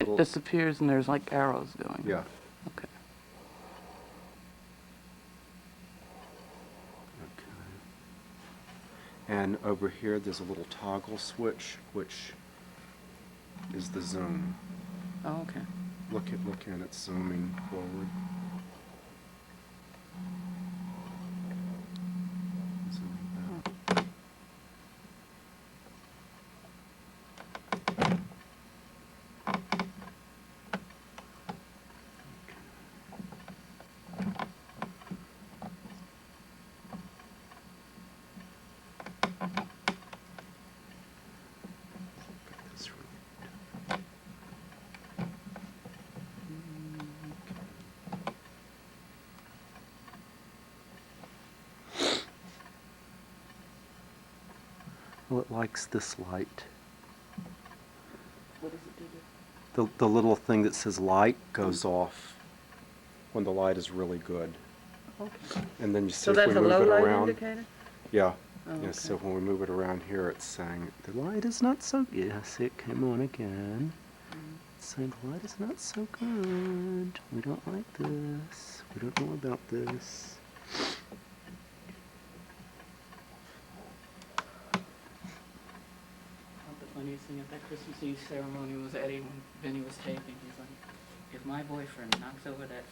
little... It disappears and there's like arrows going. Yeah. Okay. And over here, there's a little toggle switch, which is the zoom. Oh, okay. Look in, it's zooming forward. Zooming back. This room. Well, it likes this light. What does it do? The little thing that says light goes off when the light is really good. Okay. And then you see So if that's we a move low it light around. indicator? Yeah. Oh, Yeah, okay. so when we move it around here, it's saying the light is not so good. Yes, it came on again. It's saying the light is not so good. We don't like this. We don't know about this. The funniest thing at that Christmas Eve ceremony was Eddie, when Vinny was taping, he's like, if my boyfriend knocks over that...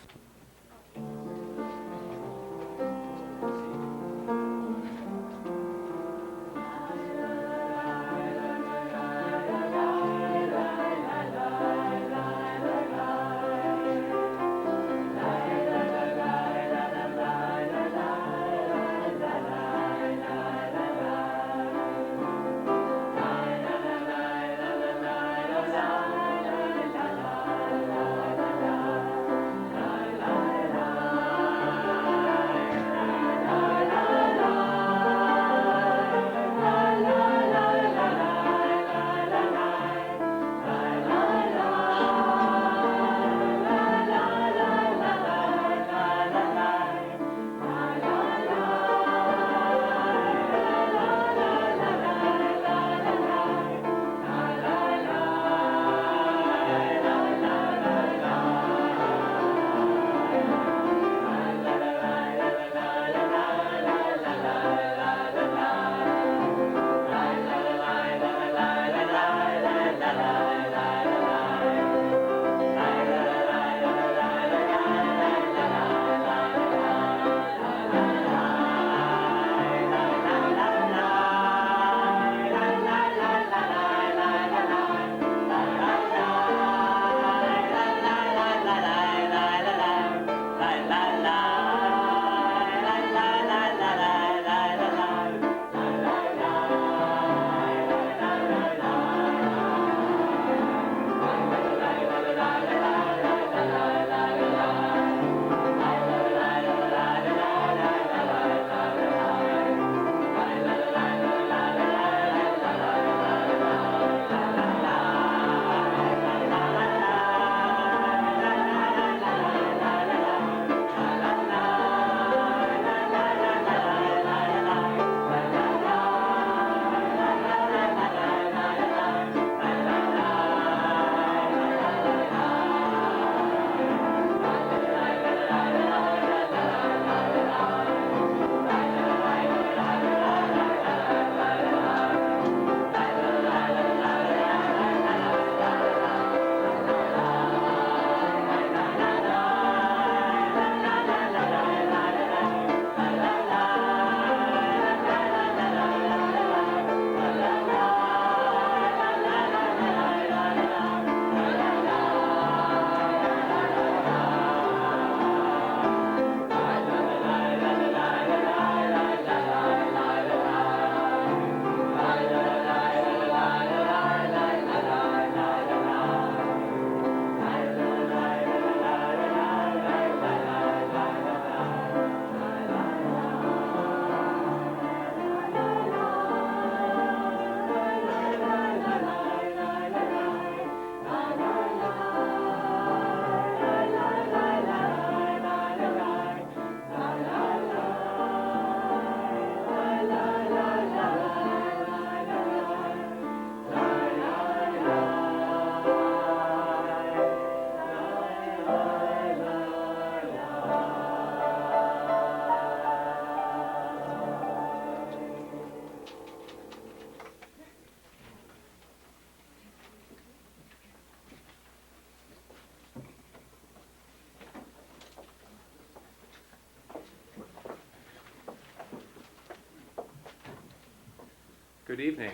Good evening.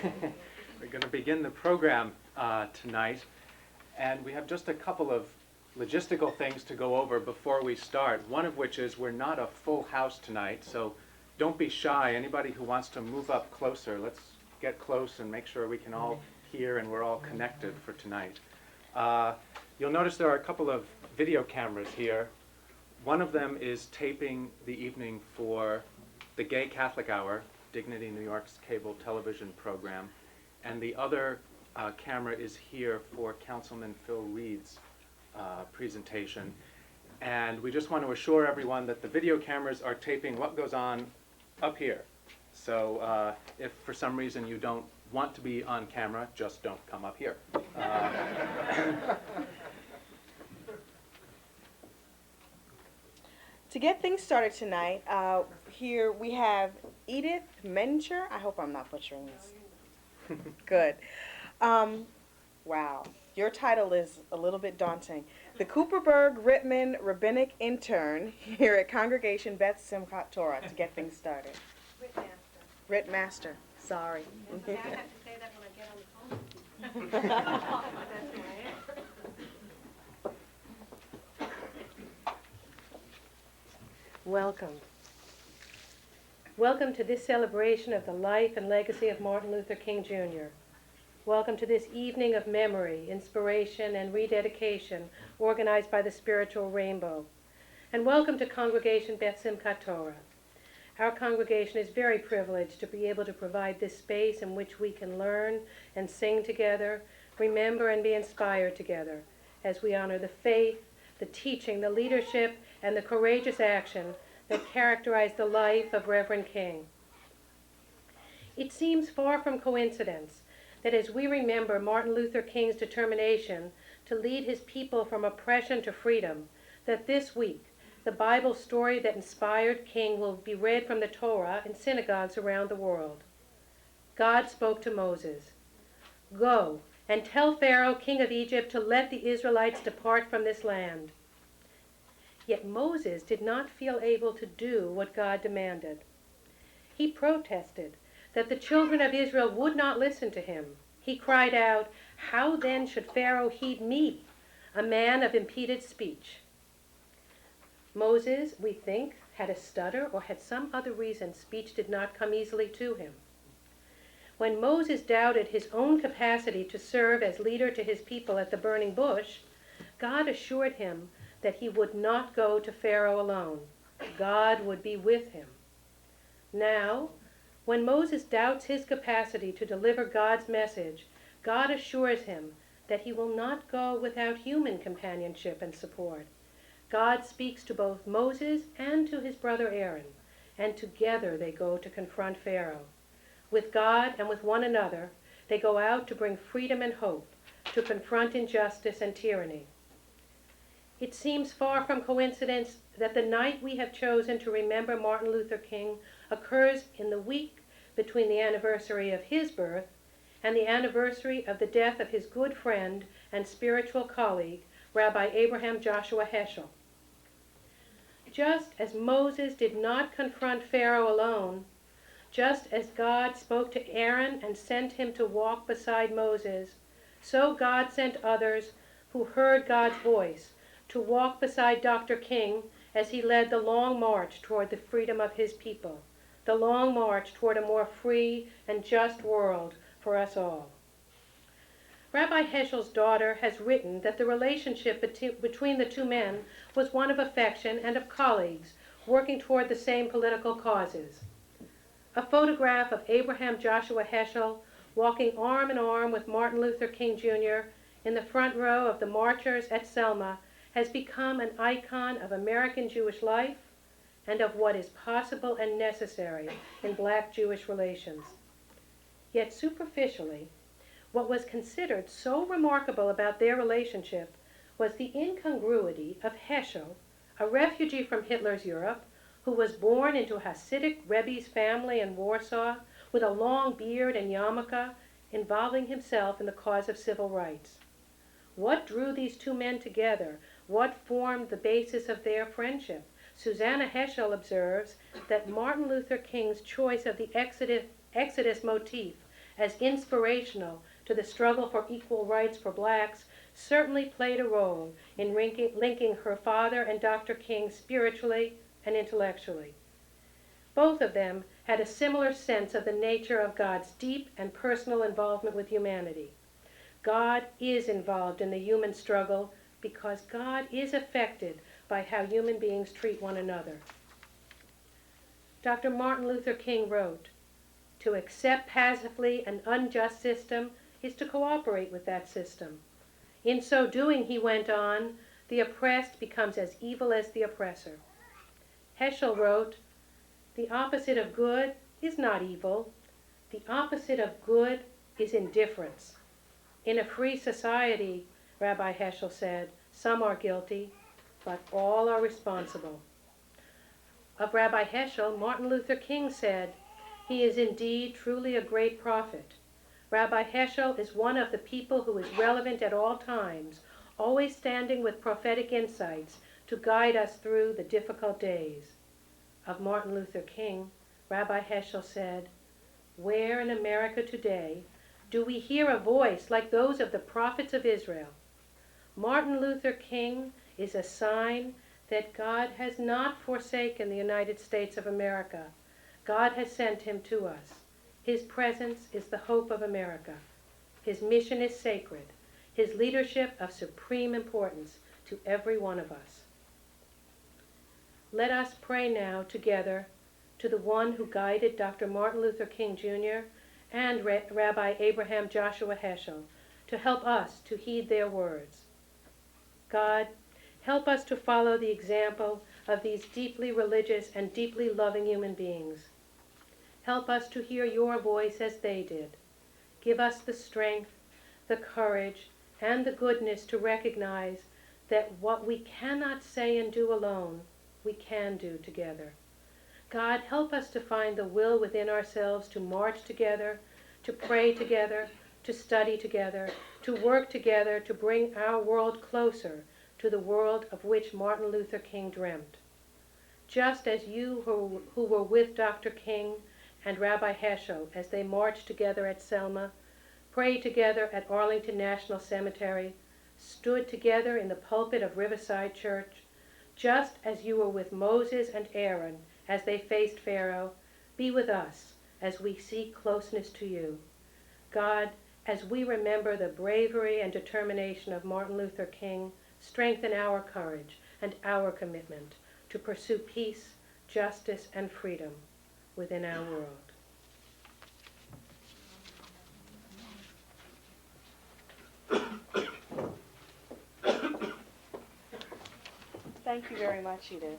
We're going to begin the program tonight, and we have just a couple of logistical things to go over before we start. One of which is we're not a full house tonight, so don't be shy. Anybody who wants to move up closer, let's get close and make sure we can all hear and we're all connected for tonight. You'll notice there are a couple of video cameras here. One of them is taping the evening for the Gay Catholic Hour, Dignity New York's cable television program, and the other camera is here for Councilman Phil Reed's presentation. And we just want to assure everyone that the video cameras are taping what goes on up here. So if for some reason you don't want to be on camera, just don't come up here. To get things started tonight, here we have Edith Mencher. I hope I'm not butchering this. Good. Wow, your title is a little bit daunting. The Cooperberg Rittman Rabbinic Intern here at Congregation Beth Simchat Torah to get things started. Rittmaster, sorry. I have to say that when I get on the phone. That's who I am. Welcome. Welcome to this celebration of the life and legacy of Martin Luther King Jr. Welcome to this evening of memory, inspiration, and rededication organized by the Spiritual Rainbow. And welcome to Congregation Beth Simchat Torah. Our congregation is very privileged to be able to provide this space in which we can learn and sing together, remember and be inspired together as we honor the faith, the teaching, the leadership, and the courageous action that characterized the life of Reverend King. It seems far from coincidence that as we remember Martin Luther King's determination to lead his people from oppression to freedom, that this week the Bible story that inspired King will be read from the Torah in synagogues around the world. God spoke to Moses, "Go and tell Pharaoh, king of Egypt, to let the Israelites depart from this land." Yet Moses did not feel able to do what God demanded. He protested that the children of Israel would not listen to him. He cried out, "How then should Pharaoh heed me, a man of impeded speech?" Moses, we think, had a stutter or had some other reason speech did not come easily to him. When Moses doubted his own capacity to serve as leader to his people at the burning bush, God assured him that he would not go to Pharaoh alone. God would be with him. Now, when Moses doubts his capacity to deliver God's message, God assures him that he will not go without human companionship and support. God speaks to both Moses and to his brother Aaron, and together they go to confront Pharaoh. With God and with one another, they go out to bring freedom and hope, to confront injustice and tyranny. It seems far from coincidence that the night we have chosen to remember Martin Luther King occurs in the week between the anniversary of his birth and the anniversary of the death of his good friend and spiritual colleague, Rabbi Abraham Joshua Heschel. Just as Moses did not confront Pharaoh alone, just as God spoke to Aaron and sent him to walk beside Moses, so God sent others who heard God's voice to walk beside Dr. King as he led the long march toward the freedom of his people, the long march toward a more free and just world for us all. Rabbi Heschel's daughter has written that the relationship between the two men was one of affection and of colleagues working toward the same political causes. A photograph of Abraham Joshua Heschel walking arm in arm with Martin Luther King Jr. in the front row of the marchers at Selma has become an icon of American Jewish life and of what is possible and necessary in Black-Jewish relations. Yet superficially, what was considered so remarkable about their relationship was the incongruity of Heschel, a refugee from Hitler's Europe, who was born into a Hasidic Rebbe's family in Warsaw with a long beard and yarmulke, involving himself in the cause of civil rights. What drew these two men together? What formed the basis of their friendship? Susanna Heschel observes that Martin Luther King's choice of the Exodus motif as inspirational to the struggle for equal rights for blacks certainly played a role in linking her father and Dr. King spiritually and intellectually. Both of them had a similar sense of the nature of God's deep and personal involvement with humanity. God is involved in the human struggle because God is affected by how human beings treat one another. Dr. Martin Luther King wrote, "To accept passively an unjust system is to cooperate with that system. In so doing," he went on, "the oppressed becomes as evil as the oppressor." Heschel wrote, "The opposite of good is not evil. The opposite of good is indifference. In a free society," Rabbi Heschel said, "some are guilty, but all are responsible." Of Rabbi Heschel, Martin Luther King said, "He is indeed truly a great prophet. Rabbi Heschel is one of the people who is relevant at all times, always standing with prophetic insights to guide us through the difficult days." Of Martin Luther King, Rabbi Heschel said, "Where in America today do we hear a voice like those of the prophets of Israel? Martin Luther King is a sign that God has not forsaken the United States of America. God has sent him to us. His presence is the hope of America. His mission is sacred. His leadership of supreme importance to every one of us." Let us pray now together to the one who guided Dr. Martin Luther King Jr. and Rabbi Abraham Joshua Heschel to help us to heed their words. God, help us to follow the example of these deeply religious and deeply loving human beings. Help us to hear your voice as they did. Give us the strength, the courage, and the goodness to recognize that what we cannot say and do alone, we can do together. God, help us to find the will within ourselves to march together, to pray together, to study together, to work together to bring our world closer to the world of which Martin Luther King dreamt. Just as you who were with Dr. King and Rabbi Heschel as they marched together at Selma, prayed together at Arlington National Cemetery, stood together in the pulpit of Riverside Church, just as you were with Moses and Aaron as they faced Pharaoh, be with us as we seek closeness to you. God, as we remember the bravery and determination of Martin Luther King, strengthen our courage and our commitment to pursue peace, justice, and freedom within our world. Thank you very much, Edith.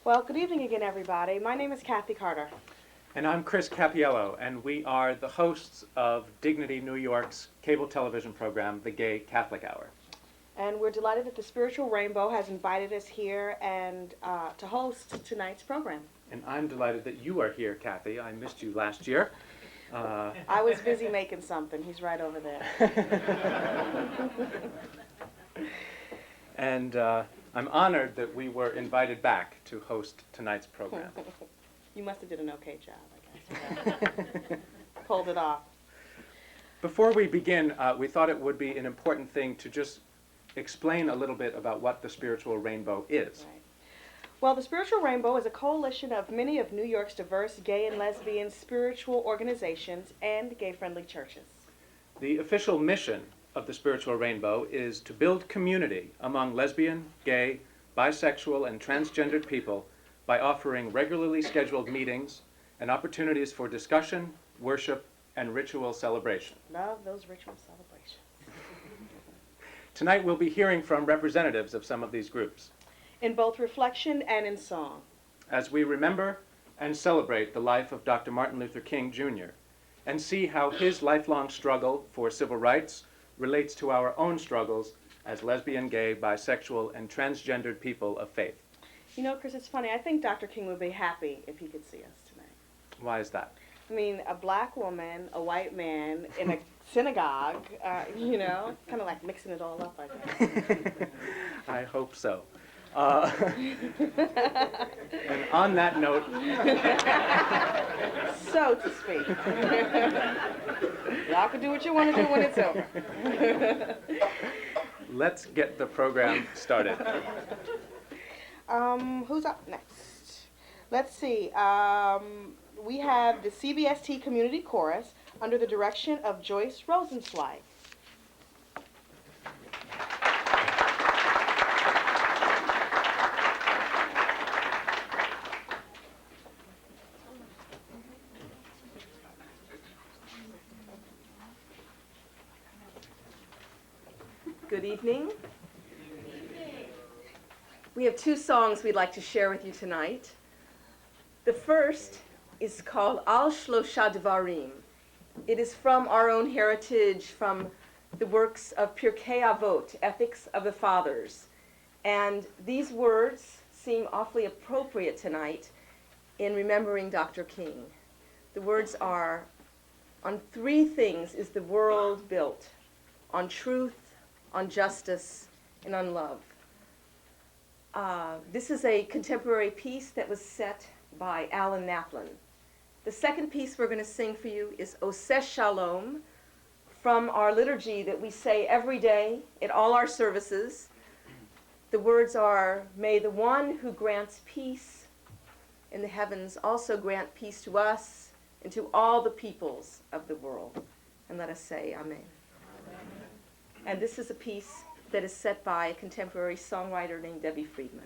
Well, good evening again, everybody. My name is Kathy Carter. And I'm Chris Cappiello, and we are the hosts of Dignity New York's cable television program, The Gay Catholic Hour. And we're delighted that the Spiritual Rainbow has invited us here and to host tonight's program. And I'm delighted that you are here, Kathy. I missed you last year. I was busy making something. He's right over there. And I'm honored that we were invited back to host tonight's program. You must have did an okay job, I guess. Pulled it off. Before we begin, we thought it would be an important thing to just explain a little bit about what the Spiritual Rainbow is. Right. Well, the Spiritual Rainbow is a coalition of many of New York's diverse gay and lesbian spiritual organizations and gay-friendly churches. The official mission of the Spiritual Rainbow is to build community among lesbian, gay, bisexual, and transgendered people by offering regularly scheduled meetings and opportunities for discussion, worship, and ritual celebration. Love those ritual celebrations. Tonight we'll be hearing from representatives of some of these groups In both reflection and in song. as we remember and celebrate the life of Dr. Martin Luther King Jr. and see how his lifelong struggle for civil rights relates to our own struggles as lesbian, gay, bisexual, and transgendered people of faith. You know, Chris, it's funny. I think Dr. King would be happy if he could see us tonight. Why is that? I mean, a black woman, a white man in a synagogue, you know, kind of like mixing it all up, I think. I hope so. And on that note, So to speak. Y'all can do what you want to do when it's over. let's get the program started. Who's up next? Let's see. We have the CBST Community Chorus under the direction of Joyce Rosenzweig. Good evening. We have two songs we'd like to share with you tonight. The first is called Al Shlosha Devarim. It is from our own heritage, from the works of Pirkei Avot, Ethics of the Fathers. And these words seem awfully appropriate tonight in remembering Dr. King. The words are, on three things is the world built, on truth, on justice, and on love. This is a contemporary piece that was set by Alan Naplin. The second piece we're going to sing for you is Oseh Shalom, from our liturgy that we say every day at all our services. The words are, may the one who grants peace in the heavens also grant peace to us and to all the peoples of the world. And let us say Amen. And this is a piece that is set by a contemporary songwriter named Debbie Friedman.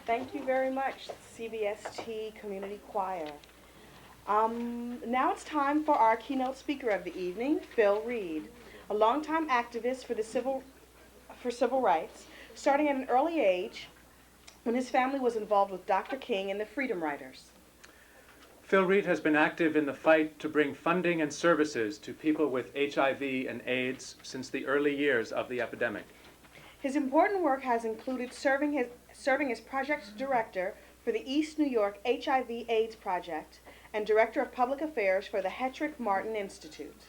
Thank you very much, CBST Community Choir. Now it's time for our keynote speaker of the evening, Phil Reed, a longtime activist for civil rights, starting at an early age when his family was involved with Dr. King and the Freedom Riders. Phil Reed has been active in the fight to bring funding and services to people with HIV and AIDS since the early years of the epidemic. His important work has included serving as project director for the East New York HIV/AIDS Project and director of public affairs for the Hetrick Martin Institute.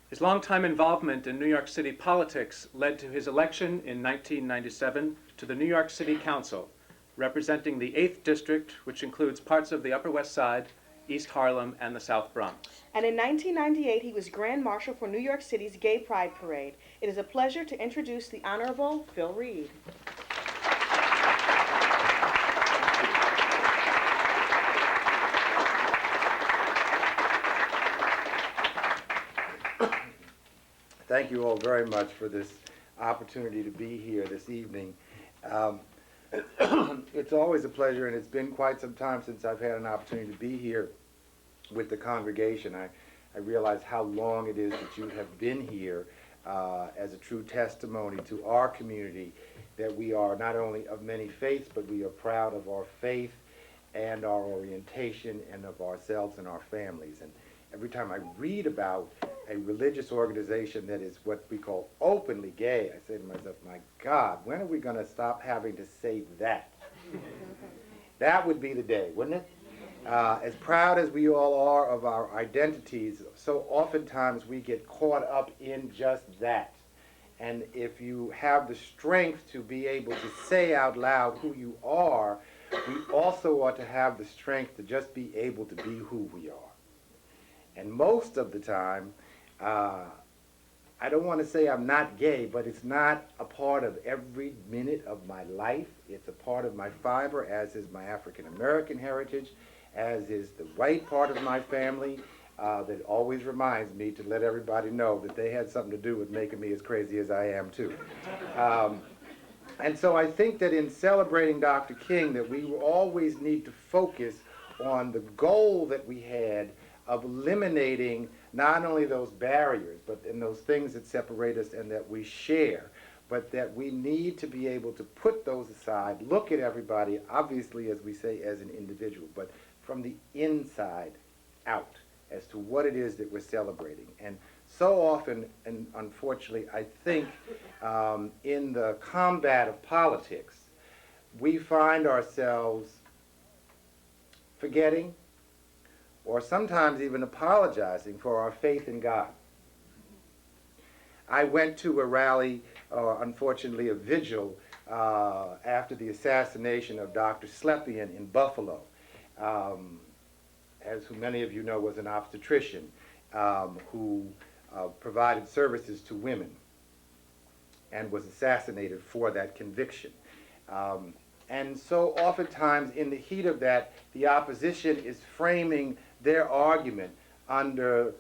His longtime involvement in New York City politics led to his election in 1997 to the New York City Council, representing the 8th District, which includes parts of the Upper West Side, East Harlem, and the South Bronx. And in 1998, he was Grand Marshal for New York City's Gay Pride Parade. It is a pleasure to introduce the Honorable Phil Reed. Thank you all very much for this opportunity to be here this evening. It's always a pleasure, and it's been quite some time since I've had an opportunity to be here with the congregation. I realize how long it is that you have been here as a true testimony to our community, that we are not only of many faiths, but we are proud of our faith and our orientation and of ourselves and our families. And every time I read about a religious organization that is what we call openly gay, I say to myself, my God, when are we going to stop having to say that? That would be the day, wouldn't it? As proud as we all are of our identities, so oftentimes we get caught up in just that. And if you have the strength to be able to say out loud who you are, we also ought to have the strength to just be able to be who we are. And most of the time, I don't want to say I'm not gay, but it's not a part of every minute of my life. It's a part of my fiber, as is my African American heritage, as is the white part of my family, that always reminds me to let everybody know that they had something to do with making me as crazy as I am too. And so I think that in celebrating Dr. King, that we always need to focus on the goal that we had of eliminating not only those barriers, but in those things that separate us and that we share, but that we need to be able to put those aside, look at everybody, obviously, as we say, as an individual, but from the inside out as to what it is that we're celebrating. And so often, and unfortunately, I think in the combat of politics, we find ourselves forgetting or sometimes even apologizing for our faith in God. I went to a rally, unfortunately a vigil, after the assassination of Dr. Slepian in Buffalo, as who many of you know was an obstetrician who provided services to women and was assassinated for that conviction. And so oftentimes in the heat of that, the opposition is framing their argument under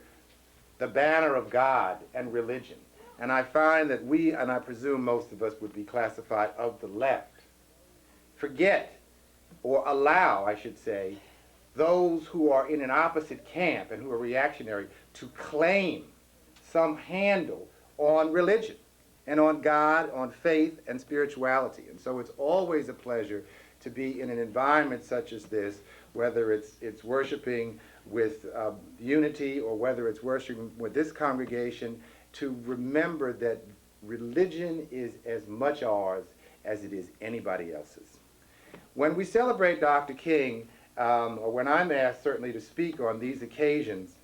the banner of God and religion. And I find that we, and I presume most of us would be classified of the left, forget, or allow, I should say, those who are in an opposite camp and who are reactionary to claim some handle on religion and on God, on faith and spirituality. And so it's always a pleasure to be in an environment such as this, whether it's worshiping with unity or whether it's worshiping with this congregation, to remember that religion is as much ours as it is anybody else's. When we celebrate Dr. King, or when I'm asked certainly to speak on these occasions,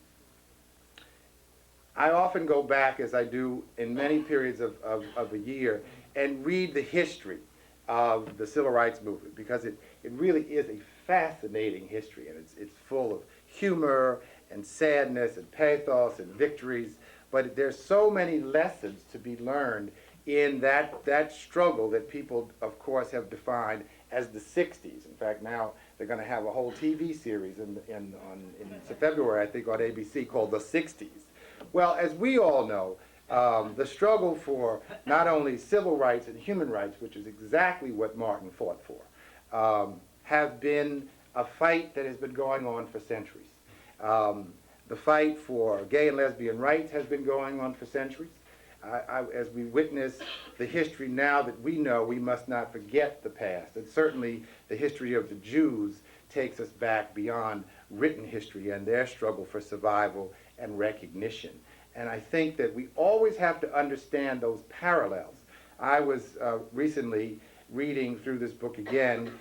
I often go back, as I do in many periods of a year, and read the history of the civil rights movement, because it really is a fascinating history, and it's full of humor and sadness and pathos and victories, but there's so many lessons to be learned in that struggle that people, of course, have defined as the 60s. In fact, now they're going to have a whole TV series in February, I think, on ABC called The 60s. Well, as we all know, the struggle for not only civil rights and human rights, which is exactly what Martin fought for, have been a fight that has been going on for centuries. The fight for gay and lesbian rights has been going on for centuries. As we witness the history now that we know, we must not forget the past. And certainly the history of the Jews takes us back beyond written history and their struggle for survival and recognition. And I think that we always have to understand those parallels. I was recently reading through this book again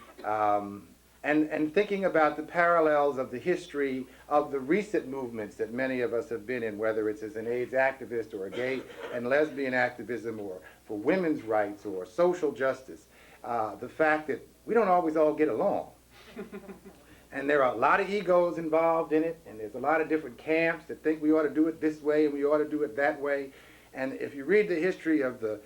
and thinking about the parallels of the history of the recent movements that many of us have been in, whether it's as an AIDS activist or a gay and lesbian activism or for women's rights or social justice. The fact that we don't always all get along. And there are a lot of egos involved in it, and there's a lot of different camps that think we ought to do it this way and we ought to do it that way. And if you read the history of the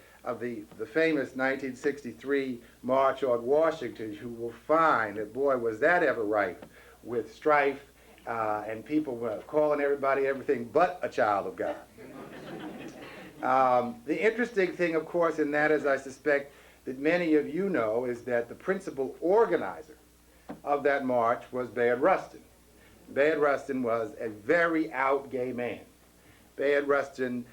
famous 1963 March on Washington, you will find that, boy, was that ever rife with strife and people were calling everybody everything but a child of God. The interesting thing, of course, in that, as I suspect that many of you know, is that the principal organizer of that march was Bayard Rustin. Bayard Rustin was a very out gay man. Bayard Rustin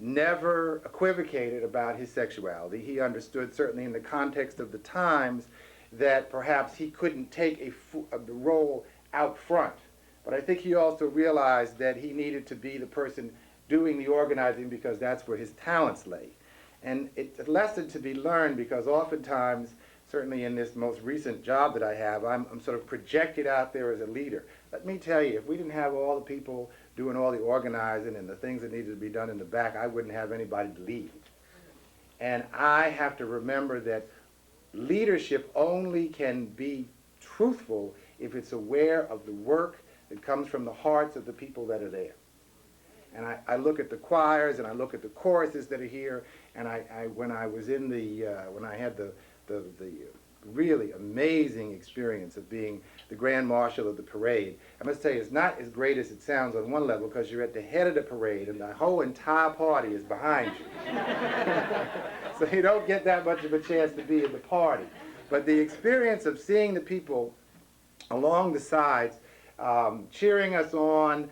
never equivocated about his sexuality. He understood, certainly in the context of the times, that perhaps he couldn't take the role out front. But I think he also realized that he needed to be the person doing the organizing because that's where his talents lay. And it's a lesson to be learned because oftentimes, certainly in this most recent job that I have, I'm sort of projected out there as a leader. Let me tell you, if we didn't have all the people doing all the organizing and the things that needed to be done in the back, I wouldn't have anybody to lead. And I have to remember that leadership only can be truthful if it's aware of the work that comes from the hearts of the people that are there. And I look at the choirs and I look at the choruses that are here, and when I was in when I had the really amazing experience of being the Grand Marshal of the parade, I must tell you, it's not as great as it sounds on one level because you're at the head of the parade and the whole entire party is behind you. So you don't get that much of a chance to be in the party. But the experience of seeing the people along the sides cheering us on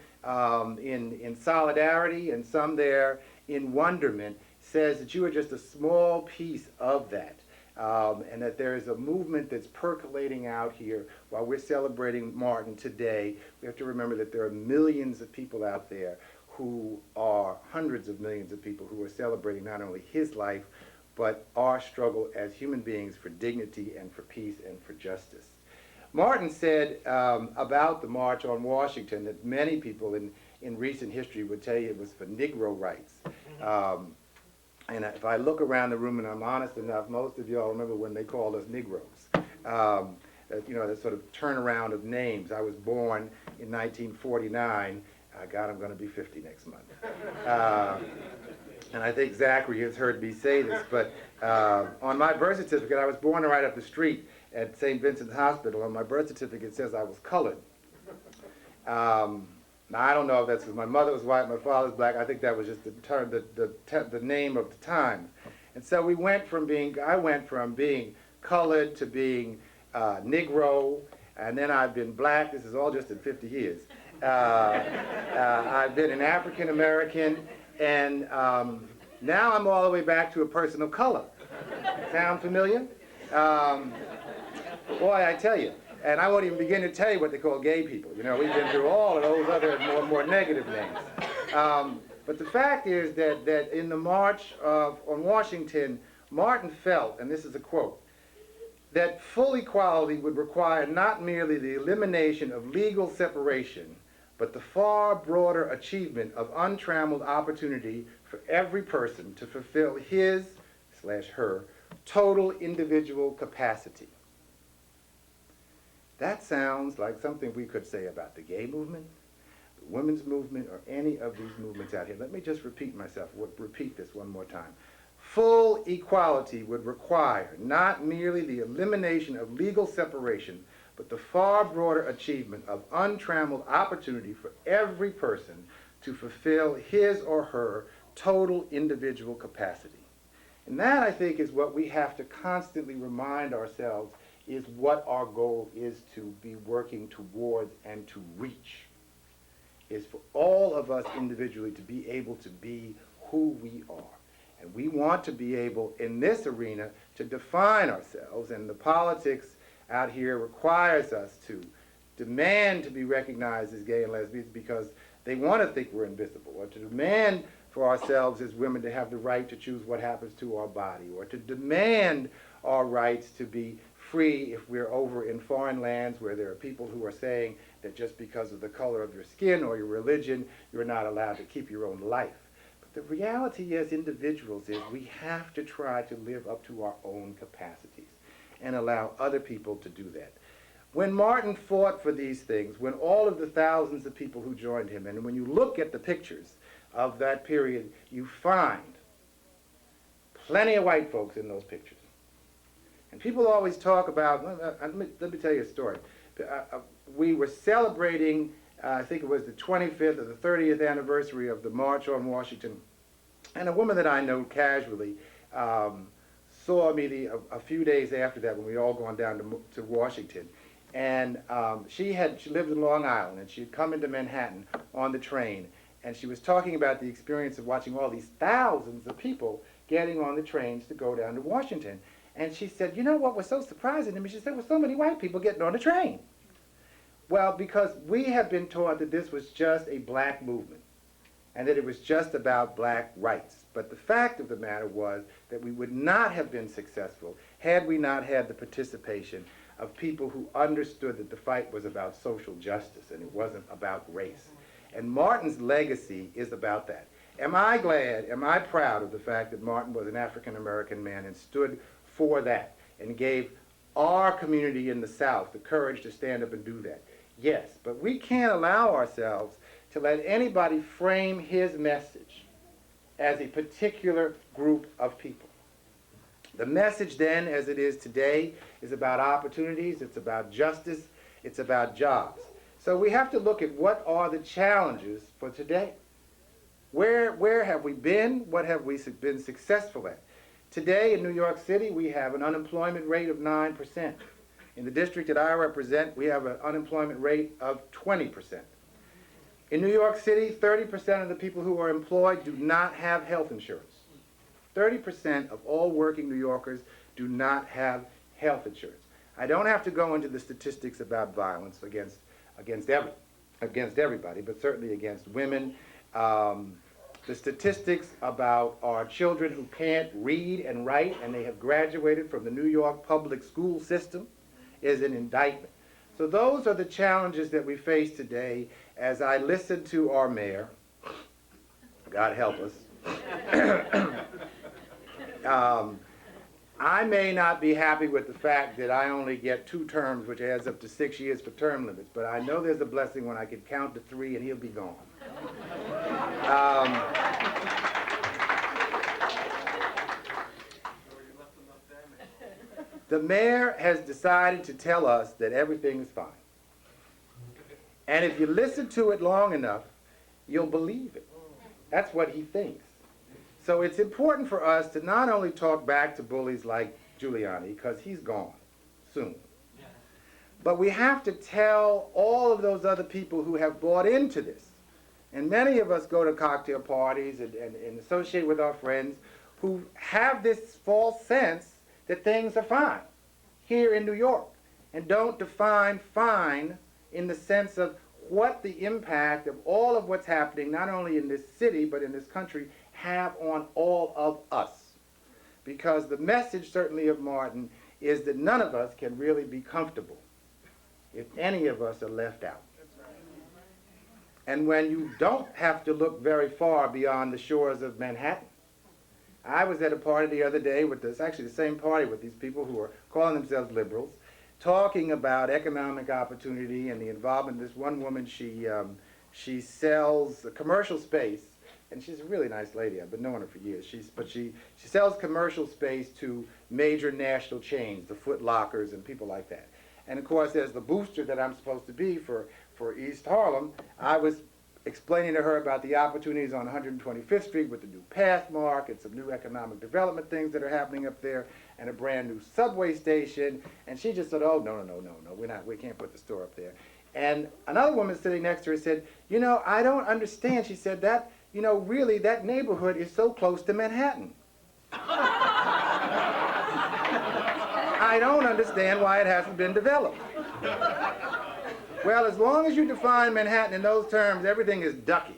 in solidarity and some there in wonderment says that you are just a small piece of that. And that there is a movement that's percolating out here while we're celebrating Martin today. We have to remember that there are millions of people out there who are hundreds of millions of people who are celebrating not only his life, but our struggle as human beings for dignity and for peace and for justice. Martin said about the March on Washington that many people in recent history would tell you it was for Negro rights. And if I look around the room and I'm honest enough, most of y'all remember when they called us Negroes. You know, that sort of turnaround of names. I was born in 1949. God, I'm going to be 50 next month. And I think Zachary has heard me say this, but on my birth certificate, I was born right up the street at St. Vincent's Hospital. On my birth certificate, it says I was colored. Now, I don't know if that's because my mother was white, my father's black. I think that was just the name of the time. And so I went from being colored to being Negro, and then I've been black. This is all just in 50 years. I've been an African American, and now I'm all the way back to a person of color. Sound familiar? Boy, I tell you. And I won't even begin to tell you what they call gay people. You know, we've been through all of those other more negative names. But the fact is that in the March on Washington, Martin felt, and this is a quote, that full equality would require not merely the elimination of legal separation, but the far broader achievement of untrammeled opportunity for every person to fulfill his/her total individual capacity. That sounds like something we could say about the gay movement, the women's movement, or any of these movements out here. Let me just repeat this one more time. Full equality would require not merely the elimination of legal separation, but the far broader achievement of untrammeled opportunity for every person to fulfill his or her total individual capacity. And that, I think, is what we have to constantly remind ourselves is what our goal is to be working towards and to reach, is for all of us individually to be able to be who we are. And we want to be able, in this arena, to define ourselves, and the politics out here requires us to demand to be recognized as gay and lesbians because they want to think we're invisible, or to demand for ourselves as women to have the right to choose what happens to our body, or to demand our rights to be free if we're over in foreign lands where there are people who are saying that just because of the color of your skin or your religion, you're not allowed to keep your own life. But the reality as individuals is we have to try to live up to our own capacities and allow other people to do that. When Martin fought for these things, when all of the thousands of people who joined him, and when you look at the pictures of that period, you find plenty of white folks in those pictures. And people always talk about, let me tell you a story. We were celebrating, I think it was the 25th or the 30th anniversary of the March on Washington. And a woman that I know casually saw me a few days after that when we all gone down to Washington. And she lived in Long Island, and she had come into Manhattan on the train. And she was talking about the experience of watching all these thousands of people getting on the trains to go down to Washington. And she said, you know what was so surprising to me? She said, well, so many white people getting on the train. Well, because we have been taught that this was just a black movement and that it was just about black rights. But the fact of the matter was that we would not have been successful had we not had the participation of people who understood that the fight was about social justice and it wasn't about race. And Martin's legacy is about that. Am I glad, am I proud of the fact that Martin was an African-American man and stood for that and gave our community in the South the courage to stand up and do that? Yes, but we can't allow ourselves to let anybody frame his message as a particular group of people. The message then, as it is today, is about opportunities, it's about justice, it's about jobs. So we have to look at what are the challenges for today. Where have we been? What have we been successful at? Today in New York City, we have an unemployment rate of 9%. In the district that I represent, we have an unemployment rate of 20%. In New York City, 30% of the people who are employed do not have health insurance. 30% of all working New Yorkers do not have health insurance. I don't have to go into the statistics about violence against everybody, but certainly against women. The statistics about our children who can't read and write and they have graduated from the New York public school system is an indictment. So those are the challenges that we face today as I listen to our mayor. God help us. I may not be happy with the fact that I only get 2 terms, which adds up to 6 years for term limits, but I know there's a blessing when I can count to 3 and he'll be gone. The mayor has decided to tell us that everything is fine. And if you listen to it long enough, you'll believe it. That's what he thinks. So it's important for us to not only talk back to bullies like Giuliani, because he's gone soon, but we have to tell all of those other people who have bought into this. And many of us go to cocktail parties and associate with our friends who have this false sense that things are fine here in New York, and don't define fine in the sense of what the impact of all of what's happening, not only in this city, but in this country, have on all of us. Because the message, certainly, of Martin is that none of us can really be comfortable if any of us are left out. And when you don't have to look very far beyond the shores of Manhattan. I was at a party the other day with this, actually the same party with these people who are calling themselves liberals, talking about economic opportunity and the involvement. This one woman, she sells commercial space, and she's a really nice lady. I've been knowing her for years. She sells commercial space to major national chains, the Foot Lockers and people like that. And of course, as the booster that I'm supposed to be for East Harlem, I was explaining to her about the opportunities on 125th Street with the new Pathmark and some new economic development things that are happening up there, and a brand new subway station. And she just said, "Oh, no, we can't put the store up there." And another woman sitting next to her said, "You know, I don't understand." She said that, "You know, really, that neighborhood is so close to Manhattan. I don't understand why it hasn't been developed." Well, as long as you define Manhattan in those terms, everything is ducky.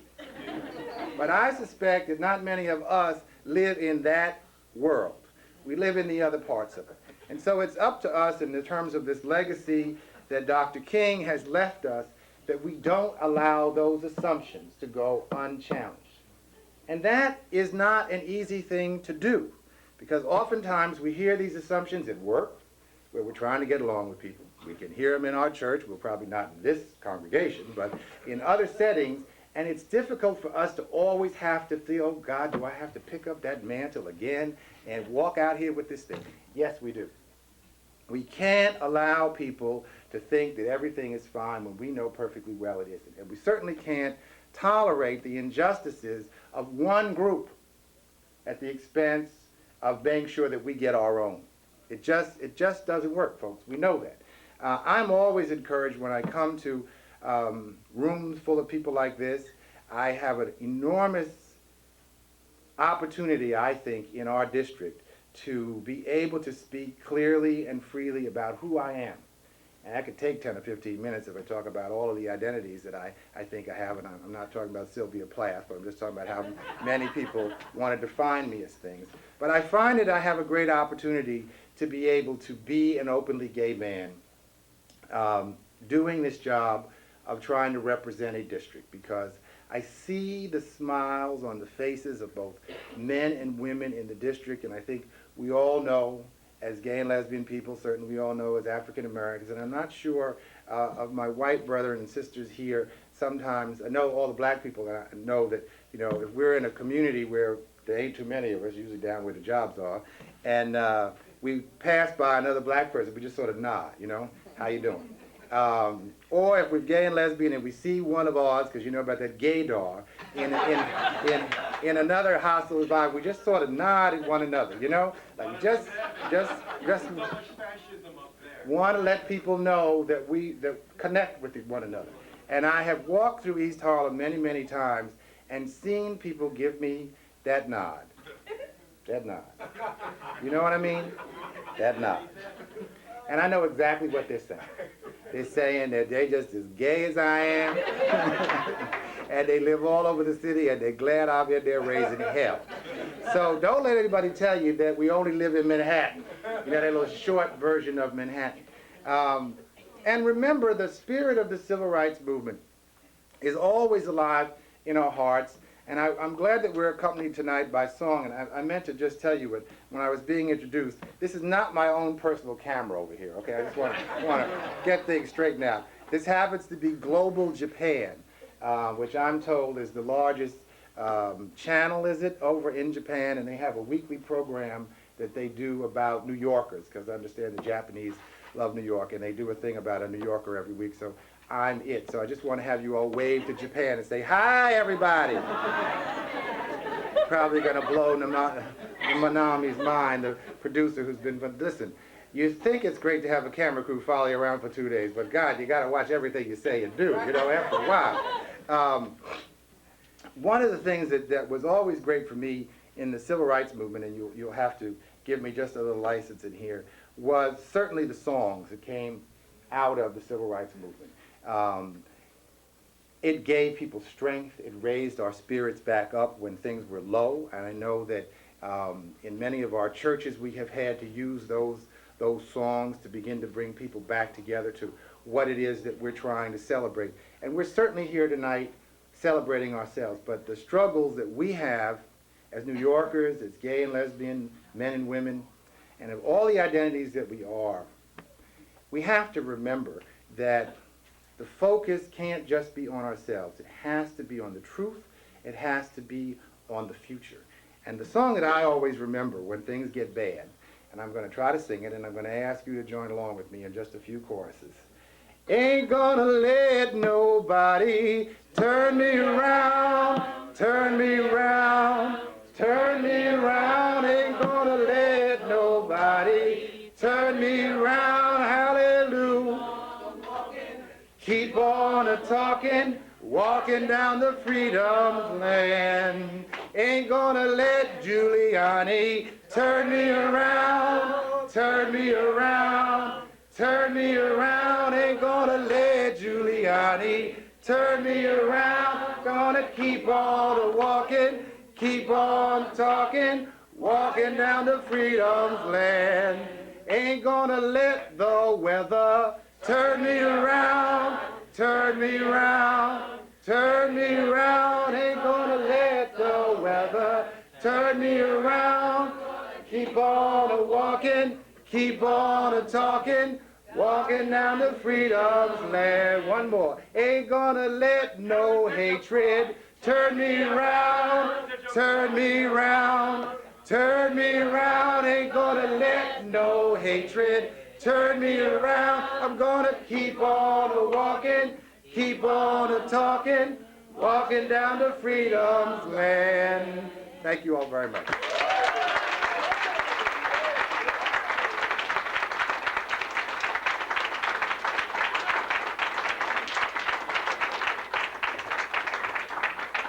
But I suspect that not many of us live in that world. We live in the other parts of it. And so it's up to us in the terms of this legacy that Dr. King has left us, that we don't allow those assumptions to go unchallenged. And that is not an easy thing to do, because oftentimes we hear these assumptions at work, where we're trying to get along with people. We can hear them in our church, well, probably not in this congregation, but in other settings, and it's difficult for us to always have to feel, "Oh God, do I have to pick up that mantle again and walk out here with this thing?" Yes, we do. We can't allow people to think that everything is fine when we know perfectly well it isn't. And we certainly can't tolerate the injustices of one group at the expense of making sure that we get our own. It just doesn't work, folks. We know that. I'm always encouraged when I come to rooms full of people like this. I have an enormous opportunity, I think, in our district to be able to speak clearly and freely about who I am. And that could take 10 or 15 minutes if I talk about all of the identities that I think I have. And I'm not talking about Sylvia Plath, but I'm just talking about how many people want to define me as things. But I find that I have a great opportunity to be able to be an openly gay man doing this job of trying to represent a district, because I see the smiles on the faces of both men and women in the district, and I think we all know, as gay and lesbian people, certainly we all know as African Americans, and I'm not sure of my white brothers and sisters here. Sometimes, I know all the black people, and I know that, you know, if we're in a community where there ain't too many of us, usually down where the jobs are, and we pass by another black person, we just sort of nod, you know, "How you doing?" Or if we're gay and lesbian and we see one of ours, because you know about that gaydar, in another hostile environment, we just sort of nod at one another, you know? Like just want to let people know that we connect with one another. And I have walked through East Harlem many, many times and seen people give me that nod. That nod. You know what I mean? That nod. And I know exactly what they're saying. They're saying that they're just as gay as I am, and they live all over the city, and they're glad I'm in there raising hell. So don't let anybody tell you that we only live in Manhattan. You know, that little short version of Manhattan. And remember, the spirit of the civil rights movement is always alive in our hearts. And I'm glad that we're accompanied tonight by song. And I meant to just tell you, when I was being introduced, this is not my own personal camera over here, okay? I just want to get things straightened out. This happens to be Global Japan, which I'm told is the largest channel, is it, over in Japan. And they have a weekly program that they do about New Yorkers, because I understand the Japanese love New York, and they do a thing about a New Yorker every week. So I'm it. So I just want to have you all wave to Japan and say, "Hi, everybody." Probably going to blow Manami's mind, the producer who's been, but listen, you think it's great to have a camera crew follow you around for 2 days, but God, you got to watch everything you say and do, you know, after a while. One of the things that was always great for me in the civil rights movement, and you'll have to give me just a little license in here, was certainly the songs that came out of the civil rights movement. It gave people strength. It raised our spirits back up when things were low. And I know that in many of our churches we have had to use those songs to begin to bring people back together to what it is that we're trying to celebrate. And we're certainly here tonight celebrating ourselves. But the struggles that we have as New Yorkers, as gay and lesbian men and women, and of all the identities that we are, we have to remember that the focus can't just be on ourselves. It has to be on the truth. It has to be on the future. And the song that I always remember when things get bad, and I'm going to try to sing it, and I'm going to ask you to join along with me in just a few choruses, Ain't gonna let nobody turn me around, turn me around, turn me around. Ain't gonna let nobody turn me around. Hallelujah. Keep on a talking, walking down the freedom's land. Ain't gonna let Giuliani turn me around, turn me around, turn me around. Ain't gonna let Giuliani turn me around. Gonna keep on a walking, keep on talking, walking down the freedom's land. Ain't gonna let the weather turn me around, turn me around, turn me around. Ain't gonna let the weather turn me around. Keep on a walking, keep on a talking, walking down the freedom's land. One more. Ain't gonna let no hatred turn me around, turn me around, turn me around. Ain't gonna let no hatred turn me around. I'm gonna keep on a walking, keep on a talking, walking down the freedom's land. Thank you all very much.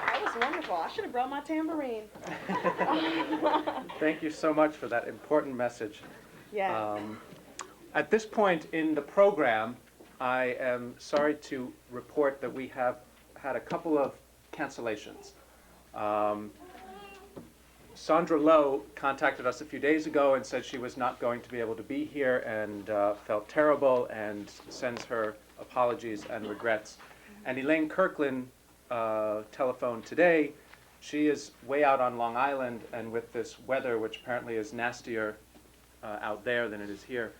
That was wonderful. I should have brought my tambourine. Thank you so much for that important message. Yeah. At this point in the program, I am sorry to report that we have had a couple of cancellations. Sandra Lowe contacted us a few days ago and said she was not going to be able to be here and felt terrible and sends her apologies and regrets. And Elaine Kirkland telephoned today. She is way out on Long Island, and with this weather, which apparently is nastier out there than it is here,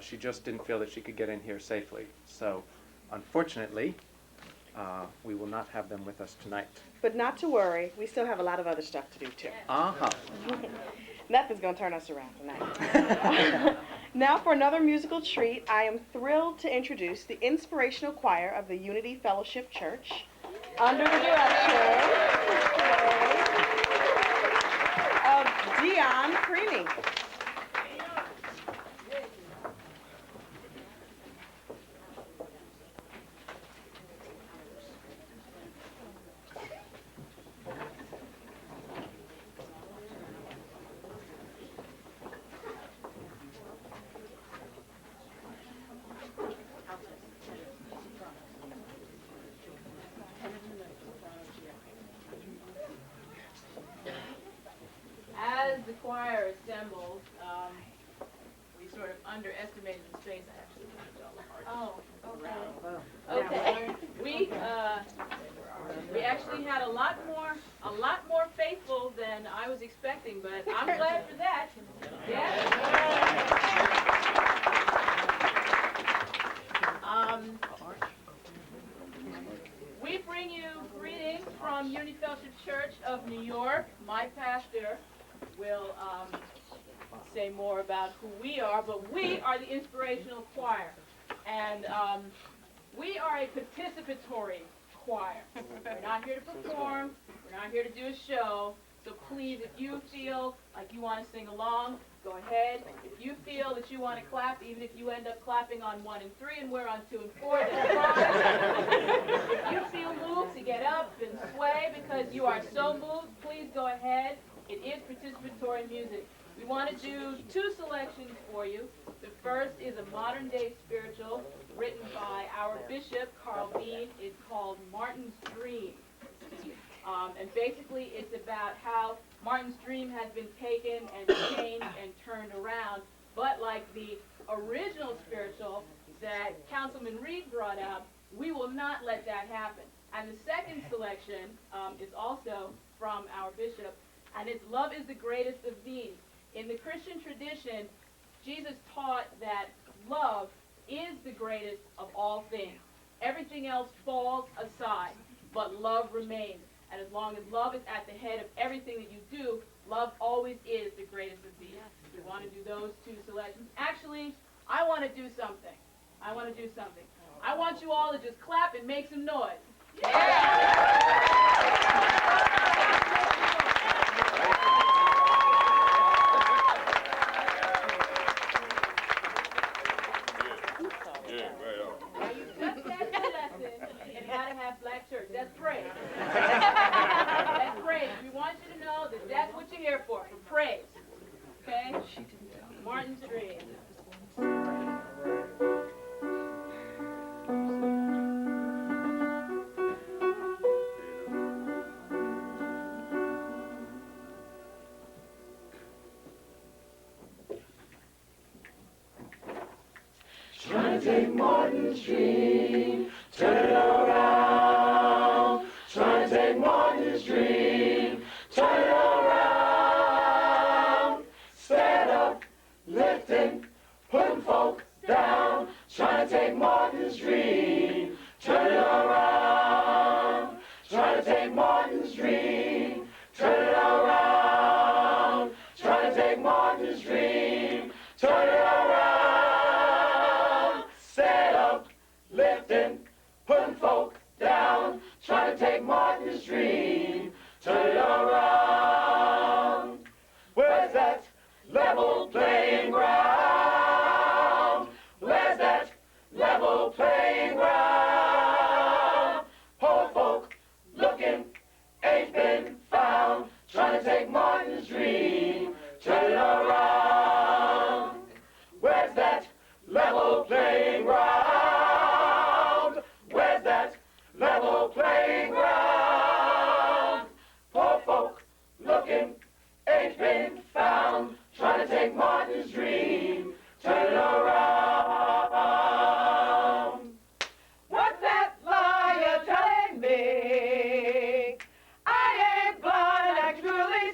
she just didn't feel that she could get in here safely. So, unfortunately, we will not have them with us tonight. But not to worry, we still have a lot of other stuff to do too. Uh-huh. Nothing's gonna turn us around tonight. Now for another musical treat, I am thrilled to introduce the Inspirational Choir of the Unity Fellowship Church under the direction of Dion Creaney. As the choir assembled, we sort of underestimated the space. I actually moved all the hearts around. Okay, we actually had a lot more faithful than I was expecting, but I'm glad for that. We bring you greetings from Unity Fellowship Church of New York. My pastor will say more about who we are, but we are the Inspirational Choir. And we are a participatory choir. We're not here to perform. We're not here to do a show. So please, if you feel like you want to sing along, go ahead. If you feel that you want to clap, even if you end up clapping on 1 and 3 and we're on 2 and 4, that's fine. If you feel moved to get up and sway because you are so moved, please go ahead. It is participatory music. We want to do 2 selections for you. The first is a modern-day spiritual written by our bishop, Carl Bean. It's called Martin's Dream. And basically, it's about how Martin's dream has been taken and changed and turned around. But like the original spiritual that Councilman Reed brought up, we will not let that happen. And the second selection is also from our bishop, and it's Love is the Greatest of These. In the Christian tradition, Jesus taught that love is the greatest of all things. Everything else falls aside, but love remains. And as long as love is at the head of everything that you do, love always is the greatest of these. We want to do those 2 selections. Actually, I want to do something. I want to do something. I want you all to just clap and make some noise. Now you just had your lesson in how to have black church. That's praise. That's praise. We want you to know that that's what you're here for praise. Okay? Martin Street. Trying to take Martin Street, turn it around. Trying to take Martin Street, turn it around. Stand up, lifting, putting folk down. Trying to take Martin Street, turn it around. Trying to take Martin Street, turn it around. Trying to take Martin Street, turn it around. Lifting, putting folk down, trying to take Martin Street, turn it around. Where's that level playing ground? Where's that level playing ground? Poor folk looking, ain't been found, trying to take Martin Street, turn it around. Where's that level playing ground? Level playing ground. Poor folk looking, ain't been found, trying to take Martin's dream, turn it around. What's that liar telling me? I ain't blind, I truly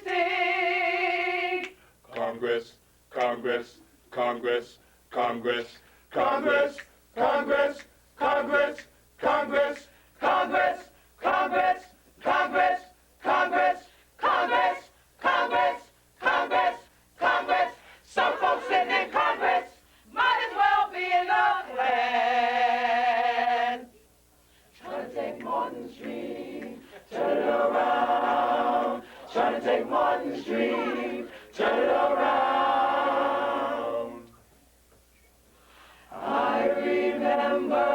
see. Congress, Congress, Congress, Congress, Congress, Congress, Congress, Congress. Congress, Congress, Congress, Congress, Congress, Congress, Congress, Congress. Some folks sitting in Congress might as well be in the Klan. Trying to take Martin Street, turn it around. Trying to take Martin Street, turn it around. I remember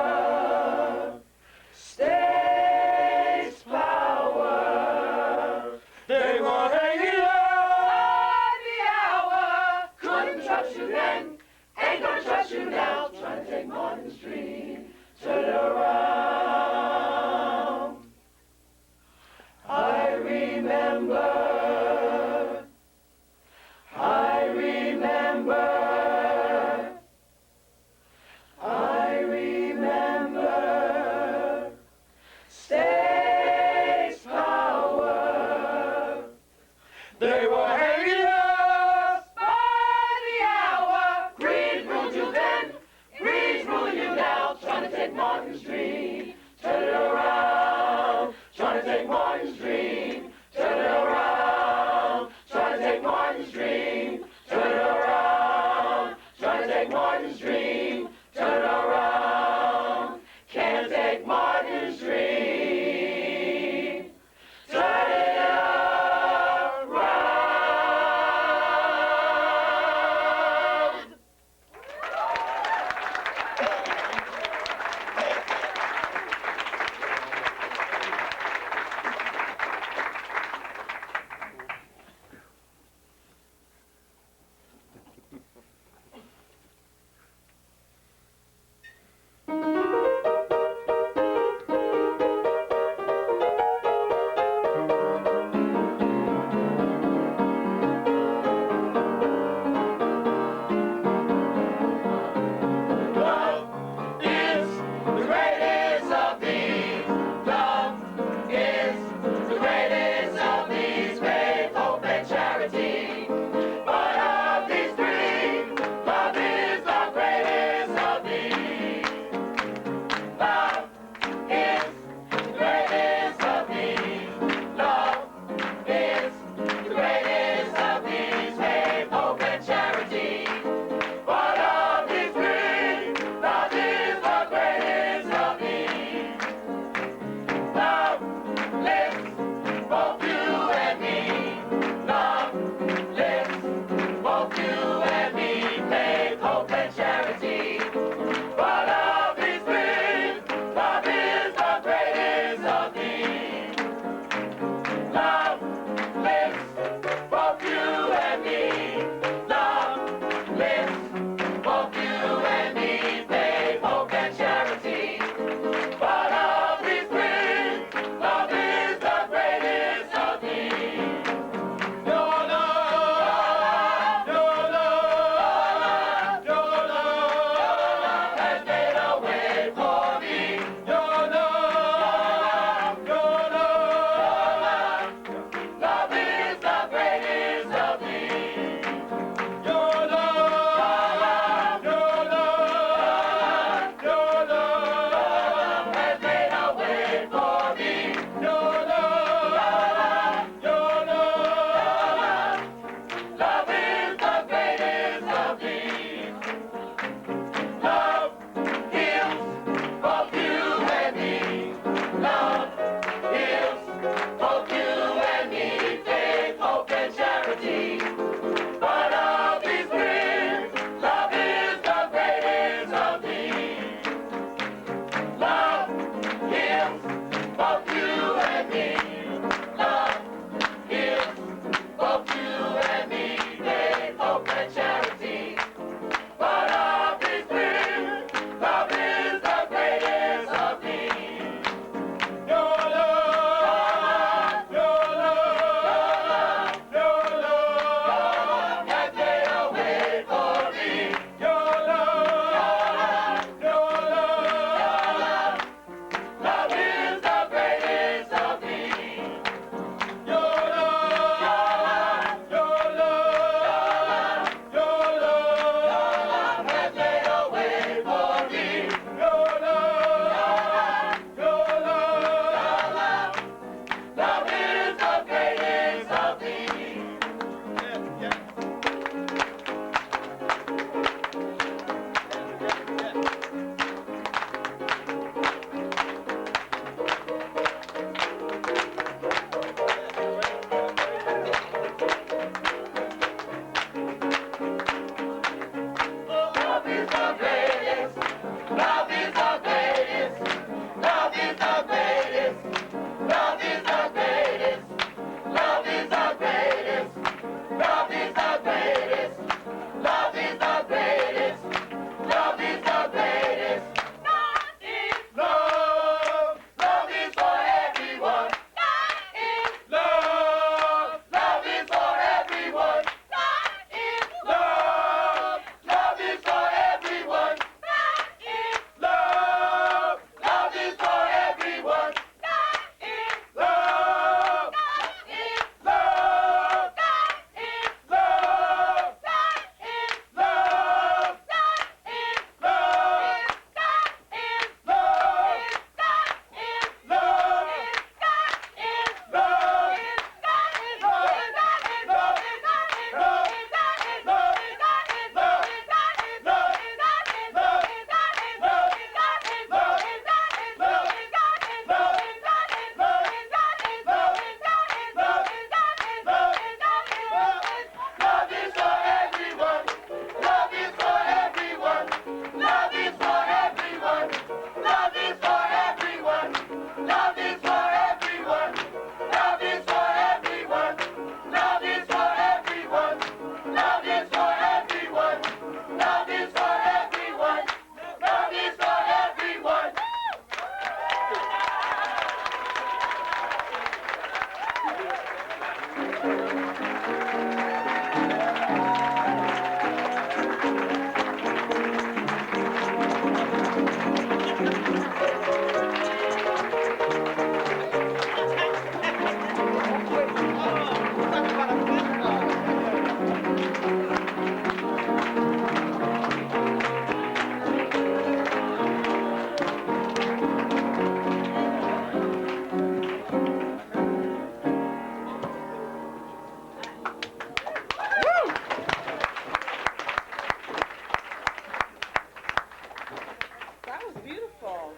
was beautiful.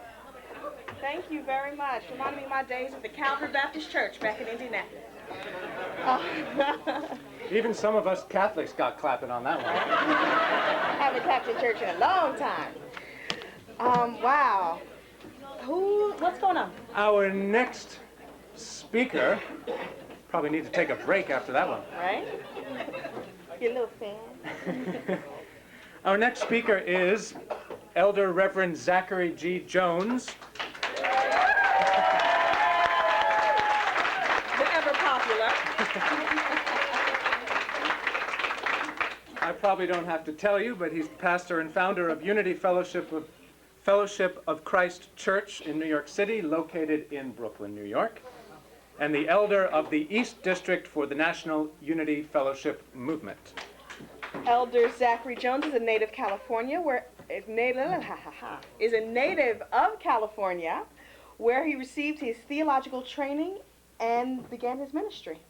Thank you very much. Reminded me of my days at the Calvary Baptist Church back in Indianapolis. Even some of us Catholics got clapping on that one. Haven't clapped in church in a long time. Wow. What's going on? Our next speaker, probably need to take a break after that one. Right? Your little fan. Our next speaker is Elder Reverend Zachary G. Jones. The ever popular. I probably don't have to tell you, but he's pastor and founder of Unity Fellowship of Christ Church in New York City, located in Brooklyn, New York, and the elder of the East District for the National Unity Fellowship Movement. Elder Zachary Jones is a native California, is a native of California, where he received his theological training and began his ministry.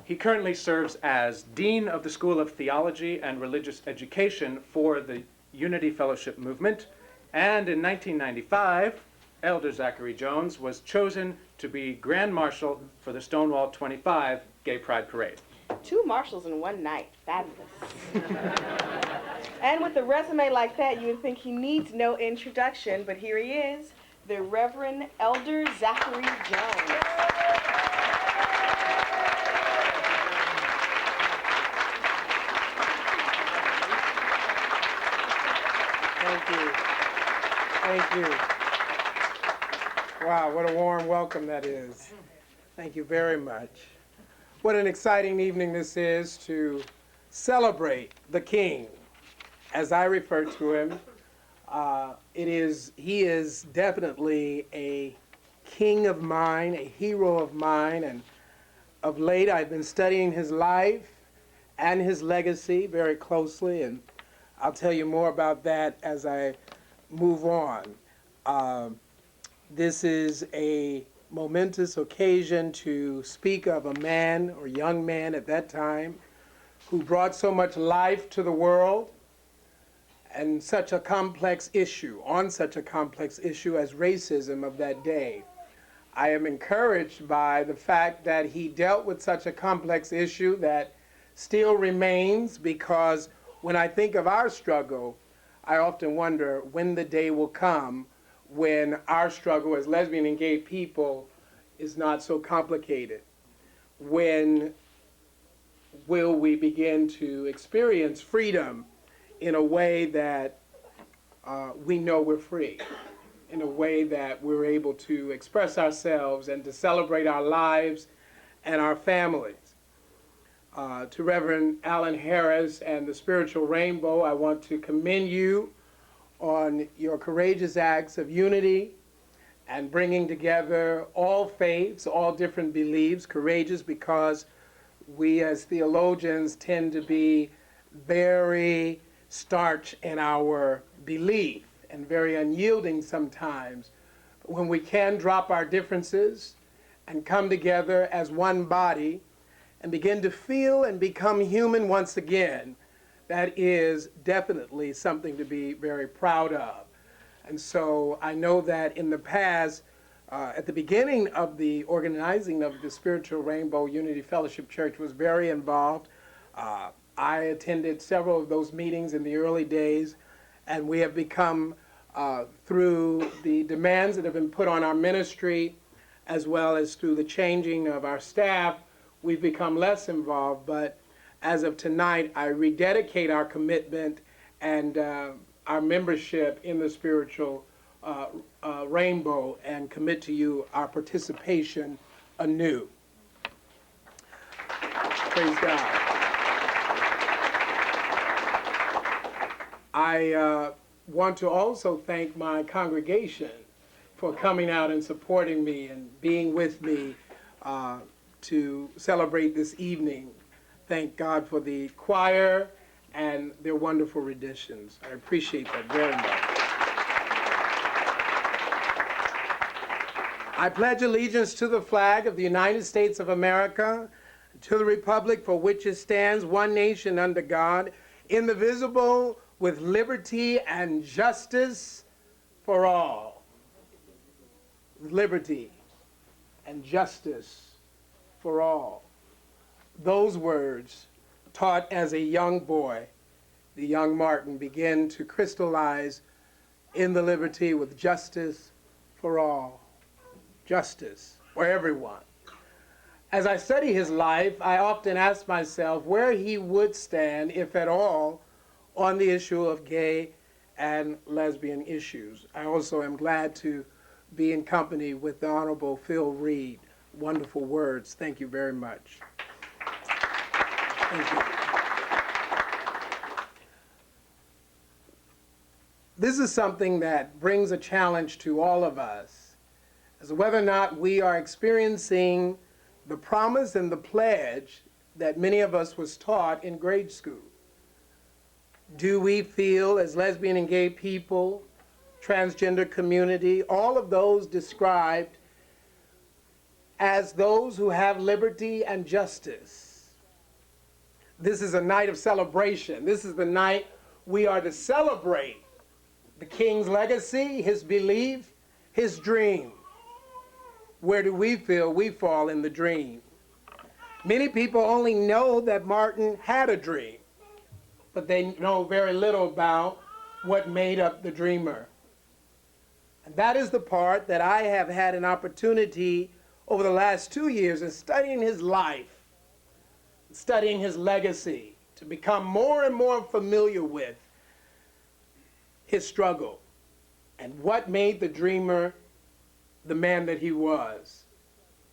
He currently serves as Dean of the School of Theology and Religious Education for the Unity Fellowship Movement, and in 1995, Elder Zachary Jones was chosen to be Grand Marshal for the Stonewall 25 Gay Pride Parade. 2 marshals in one night. Fabulous. And with a resume like that, you would think he needs no introduction, but here he is, the Reverend Elder Zachary Jones. Thank you. Thank you. Wow, what a warm welcome that is. Thank you very much. What an exciting evening this is to celebrate the King. As I refer to him, he is definitely a king of mine, a hero of mine, and of late I've been studying his life and his legacy very closely, and I'll tell you more about that as I move on. This is a momentous occasion to speak of a man, or young man at that time, who brought so much life to the world and such a complex issue, on such a complex issue as racism of that day. I am encouraged by the fact that he dealt with such a complex issue that still remains, because when I think of our struggle, I often wonder when the day will come when our struggle as lesbian and gay people is not so complicated. When will we begin to experience freedom in a way that we know we're free, in a way that we're able to express ourselves and to celebrate our lives and our families. To Reverend Alan Harris and the Spiritual Rainbow, I want to commend you on your courageous acts of unity and bringing together all faiths, all different beliefs, courageous because we as theologians tend to be very starch in our belief and very unyielding sometimes. But when we can drop our differences and come together as one body and begin to feel and become human once again, that is definitely something to be very proud of. And so I know that in the past, at the beginning of the organizing of the Spiritual Rainbow Unity Fellowship Church was very involved. I attended several of those meetings in the early days, and we have become, through the demands that have been put on our ministry, as well as through the changing of our staff, we've become less involved. But as of tonight, I rededicate our commitment and our membership in the Spiritual Rainbow and commit to you our participation anew. Praise God. I want to also thank my congregation for coming out and supporting me and being with me to celebrate this evening. Thank God for the choir and their wonderful renditions. I appreciate that very much. I pledge allegiance to the flag of the United States of America, to the republic for which it stands, one nation under God, indivisible, with liberty and justice for all, liberty and justice for all. Those words, taught as a young boy, the young Martin, began to crystallize in the liberty with justice for all, justice for everyone. As I study his life, I often ask myself where he would stand, if at all, on the issue of gay and lesbian issues. I also am glad to be in company with the Honorable Phil Reed. Wonderful words. Thank you very much. Thank you. This is something that brings a challenge to all of us, as to whether or not we are experiencing the promise and the pledge that many of us was taught in grade school. Do we feel, as lesbian and gay people, transgender community, all of those described as those who have liberty and justice? This is a night of celebration. This is the night we are to celebrate the King's legacy, his belief, his dream. Where do we feel we fall in the dream? Many people only know that Martin had a dream, but they know very little about what made up the dreamer. And that is the part that I have had an opportunity over the last 2 years in studying his life, studying his legacy, to become more and more familiar with his struggle and what made the dreamer the man that he was,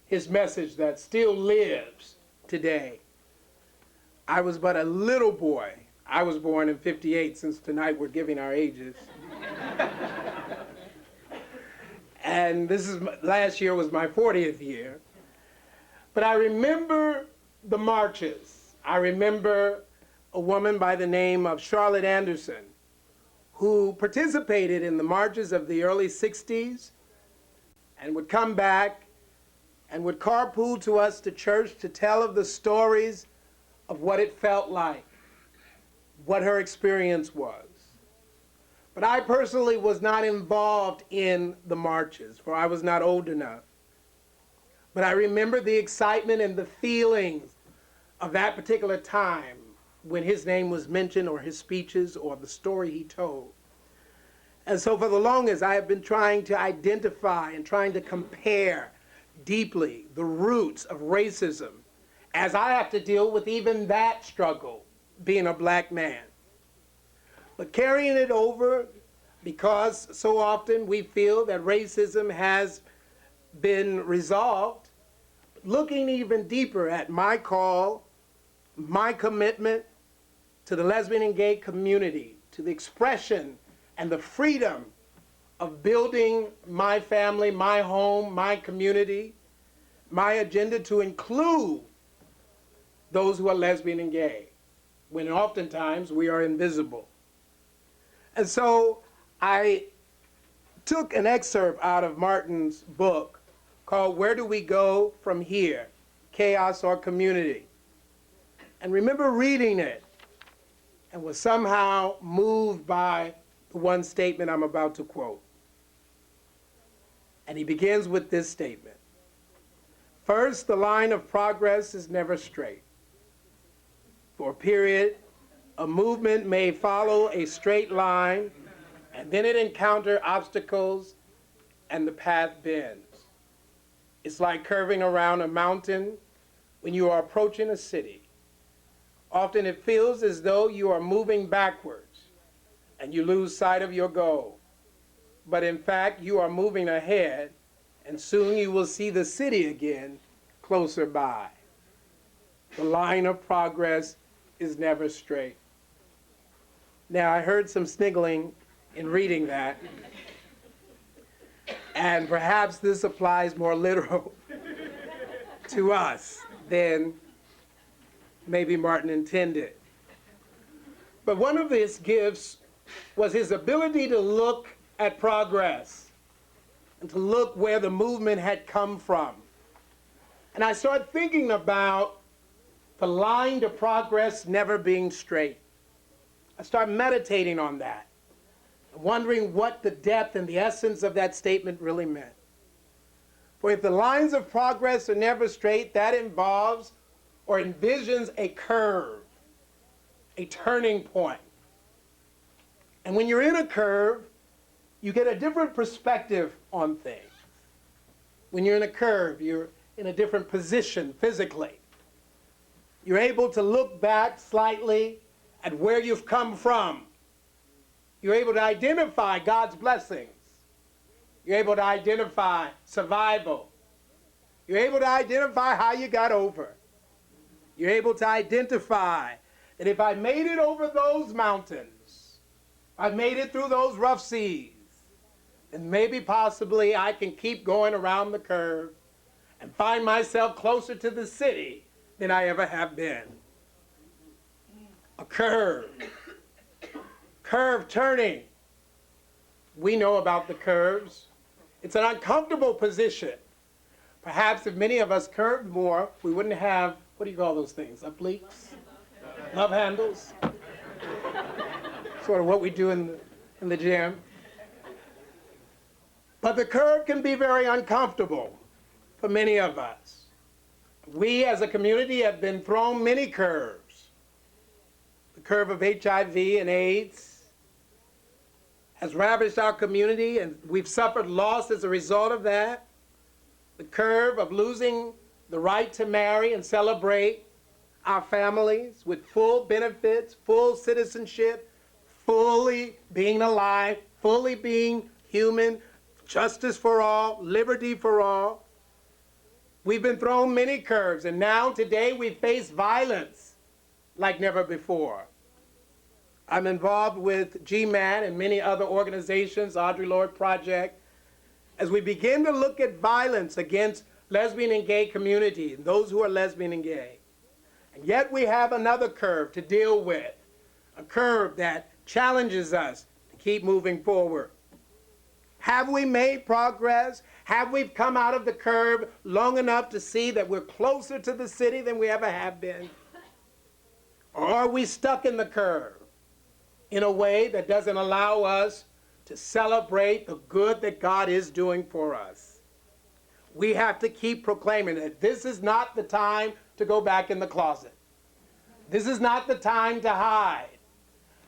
his message that still lives today. I was but a little boy. I was born in '58, since tonight we're giving our ages. And last year was my 40th year. But I remember the marches. I remember a woman by the name of Charlotte Anderson, who participated in the marches of the early 60s and would come back and would carpool to us to church to tell of the stories of what it felt like, what her experience was. But I personally was not involved in the marches, for I was not old enough. But I remember the excitement and the feelings of that particular time when his name was mentioned, or his speeches, or the story he told. And so for the longest, I have been trying to identify and trying to compare deeply the roots of racism, as I have to deal with even that struggle, being a black man. But carrying it over, because so often we feel that racism has been resolved, looking even deeper at my call, my commitment to the lesbian and gay community, to the expression and the freedom of building my family, my home, my community, my agenda to include those who are lesbian and gay, when oftentimes we are invisible. And so I took an excerpt out of Martin's book called Where Do We Go From Here? Chaos or Community? And remember reading it and was somehow moved by the one statement I'm about to quote. And he begins with this statement. First, the line of progress is never straight. For a period, a movement may follow a straight line, and then it encounters obstacles and the path bends. It's like curving around a mountain when you are approaching a city. Often it feels as though you are moving backwards and you lose sight of your goal. But in fact, you are moving ahead, and soon you will see the city again closer by. The line of progress is never straight. Now, I heard some sniggling in reading that, and perhaps this applies more literal to us than maybe Martin intended. But one of his gifts was his ability to look at progress and to look where the movement had come from. And I started thinking about the line to progress never being straight. I started meditating on that. wondering what the depth and the essence of that statement really meant. For if the lines of progress are never straight, that involves or envisions a curve, a turning point. And when you're in a curve, you get a different perspective on things. When you're in a curve, you're in a different position physically. You're able to look back slightly at where you've come from. You're able to identify God's blessings. You're able to identify survival. You're able to identify how you got over. You're able to identify that if I made it over those mountains, I made it through those rough seas, then maybe possibly I can keep going around the curve and find myself closer to the city than I ever have been. A curve. Curve turning. We know about the curves. It's an uncomfortable position. Perhaps if many of us curved more, we wouldn't have, what do you call those things, obliques? Love handles? Sort of what we do in the gym. But the curve can be very uncomfortable for many of us. We as a community have been thrown many curves. The curve of HIV and AIDS has ravaged our community, and we've suffered loss as a result of that. The curve of losing the right to marry and celebrate our families with full benefits, full citizenship, fully being alive, fully being human, justice for all, liberty for all. We've been thrown many curves, and now today we face violence like never before. I'm involved with GMAT and many other organizations, Audre Lorde Project, as we begin to look at violence against lesbian and gay community and those who are lesbian and gay. And yet we have another curve to deal with, a curve that challenges us to keep moving forward. Have we made progress? Have we come out of the curve long enough to see that we're closer to the city than we ever have been? Or are we stuck in the curve in a way that doesn't allow us to celebrate the good that God is doing for us? We have to keep proclaiming that this is not the time to go back in the closet. This is not the time to hide.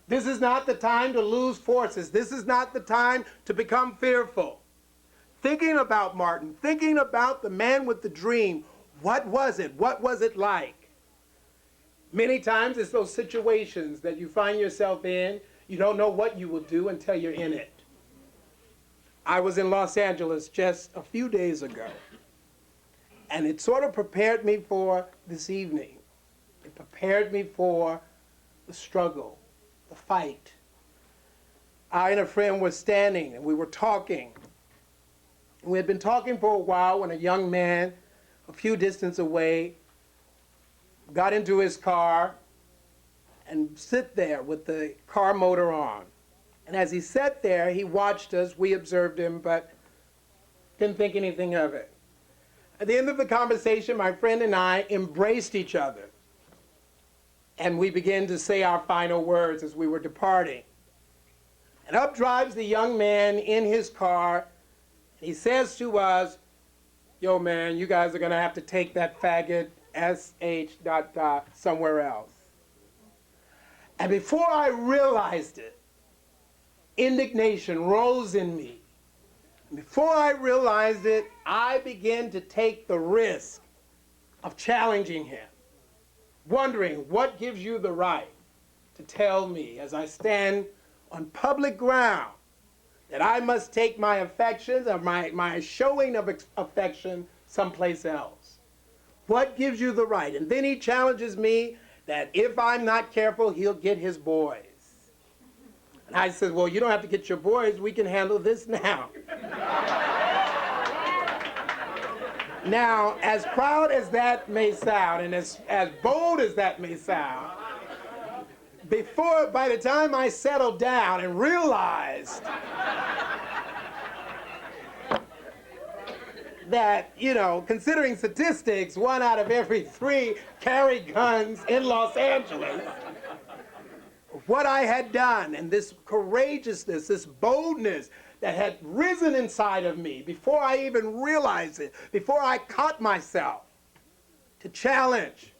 This is not the time to lose forces. This is not the time to become fearful. Thinking about Martin, thinking about the man with the dream, what was it? What was it like? Many times it's those situations that you find yourself in, you don't know what you will do until you're in it. I was in Los Angeles just a few days ago, and it sort of prepared me for this evening. It prepared me for the struggle, the fight. I and a friend were standing, and we were talking. We had been talking for a while when a young man, a few distance away, got into his car and sit there with the car motor on. And as he sat there, he watched us. We observed him, but didn't think anything of it. At the end of the conversation, my friend and I embraced each other. And we began to say our final words as we were departing. And up drives the young man in his car. And he says to us, "Yo, man, you guys are going to have to take that faggot SH ... somewhere else." And before I realized it, indignation rose in me. Before I realized it, I began to take the risk of challenging him, wondering what gives you the right to tell me as I stand on public ground that I must take my affections or my showing of affection someplace else. What gives you the right? And then he challenges me that if I'm not careful, he'll get his boys. And I said, well, you don't have to get your boys. We can handle this now. Now, as proud as that may sound, and as bold as that may sound, by the time I settled down and realized that, considering statistics, 1 out of every 3 carry guns in Los Angeles, what I had done and this courageousness, this boldness that had risen inside of me before I even realized it, before I caught myself to challenge.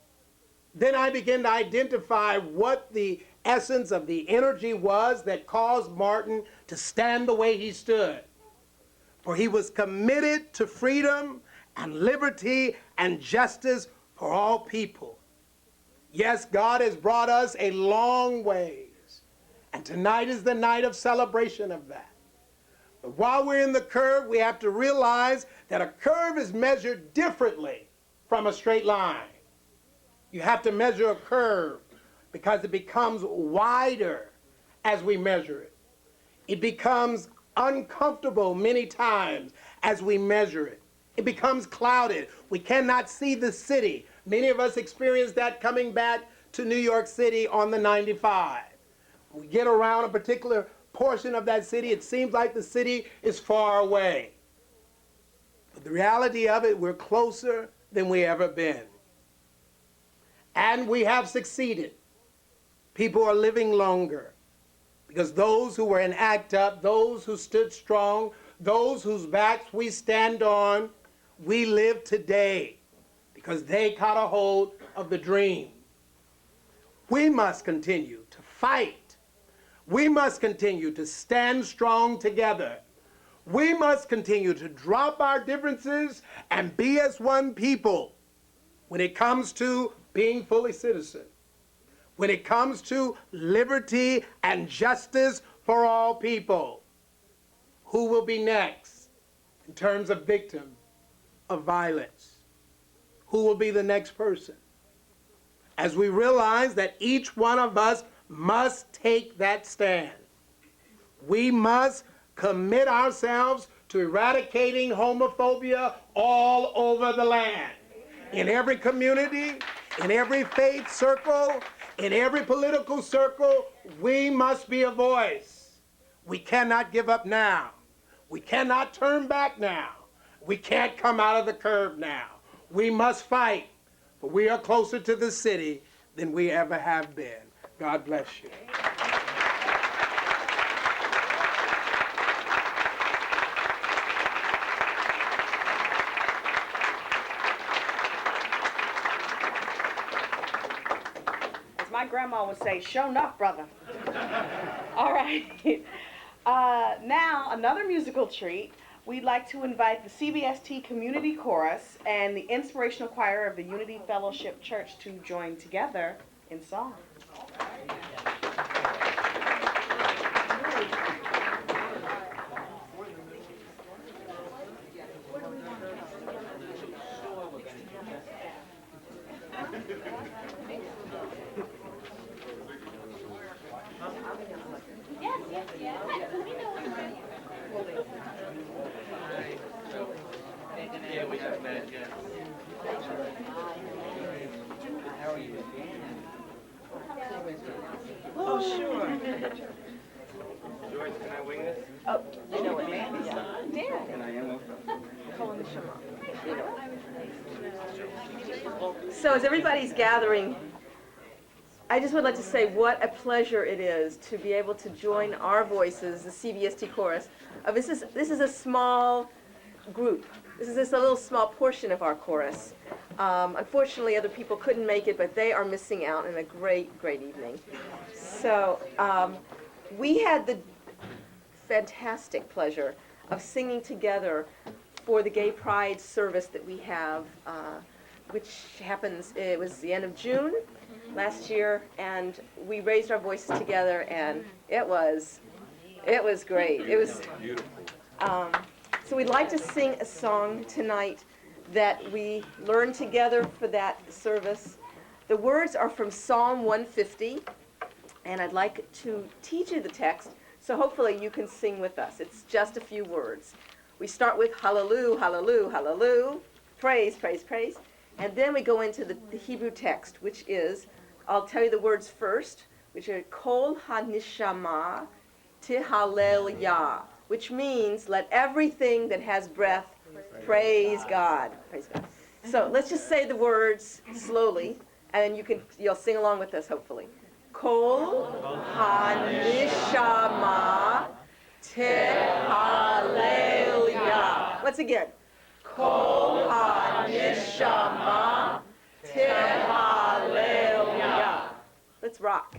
Then I began to identify what the essence of the energy was that caused Martin to stand the way he stood. For he was committed to freedom and liberty and justice for all people. Yes, God has brought us a long ways, and tonight is the night of celebration of that. But while we're in the curve, we have to realize that a curve is measured differently from a straight line. You have to measure a curve because it becomes wider as we measure it. It becomes uncomfortable many times as we measure it. It becomes clouded. We cannot see the city. Many of us experienced that coming back to New York City on the 95. We get around a particular portion of that city, it seems like the city is far away. But the reality of it, we're closer than we ever been. And we have succeeded. People are living longer because those who were in ACT UP, those who stood strong, those whose backs we stand on, we live today because they caught a hold of the dream. We must continue to fight. We must continue to stand strong together. We must continue to drop our differences and be as one people when it comes to being fully citizen, when it comes to liberty and justice for all people. Who will be next in terms of victim of violence? Who will be the next person? As we realize that each one of us must take that stand. We must commit ourselves to eradicating homophobia all over the land. In every community, in every faith circle, in every political circle, we must be a voice. We cannot give up now. We cannot turn back now. We can't come out of the curve now. We must fight, for we are closer to the city than we ever have been. God bless you. As my grandma would say, show enough, brother. All right. Now, another musical treat. We'd like to invite the CBST Community Chorus and the Inspirational Choir of the Unity Fellowship Church to join together in song. Yes, yes, yes. We know what we're doing. Yeah, we have that, yeah. How are you? Oh, sure. Joyce, can I wing this? Oh, you know what, man? Dan. Can I am? Calling the Shema. So as everybody's gathering, I just would like to say what a pleasure it is to be able to join our voices, the CBST chorus. This is a small group. This is just a little small portion of our chorus. Unfortunately, other people couldn't make it, but they are missing out on a great, great evening. So we had the fantastic pleasure of singing together for the Gay Pride service that we have, which happens, it was the end of June last year, and we raised our voices together, and it was great. It was beautiful. So we'd like to sing a song tonight that we learned together for that service. The words are from Psalm 150, and I'd like to teach you the text, so hopefully you can sing with us. It's just a few words. We start with hallelujah, hallelujah, hallelujah, praise, praise, praise, and then we go into the Hebrew text, which is, I'll tell you the words first, which are kol hanishama tihalel yah, which means let everything that has breath praise God. Praise God. So let's just say the words slowly, and you'll sing along with us, hopefully. Kol hanishama tehaleluya. Once again. Kol hanishama tehaleluya. Let's rock.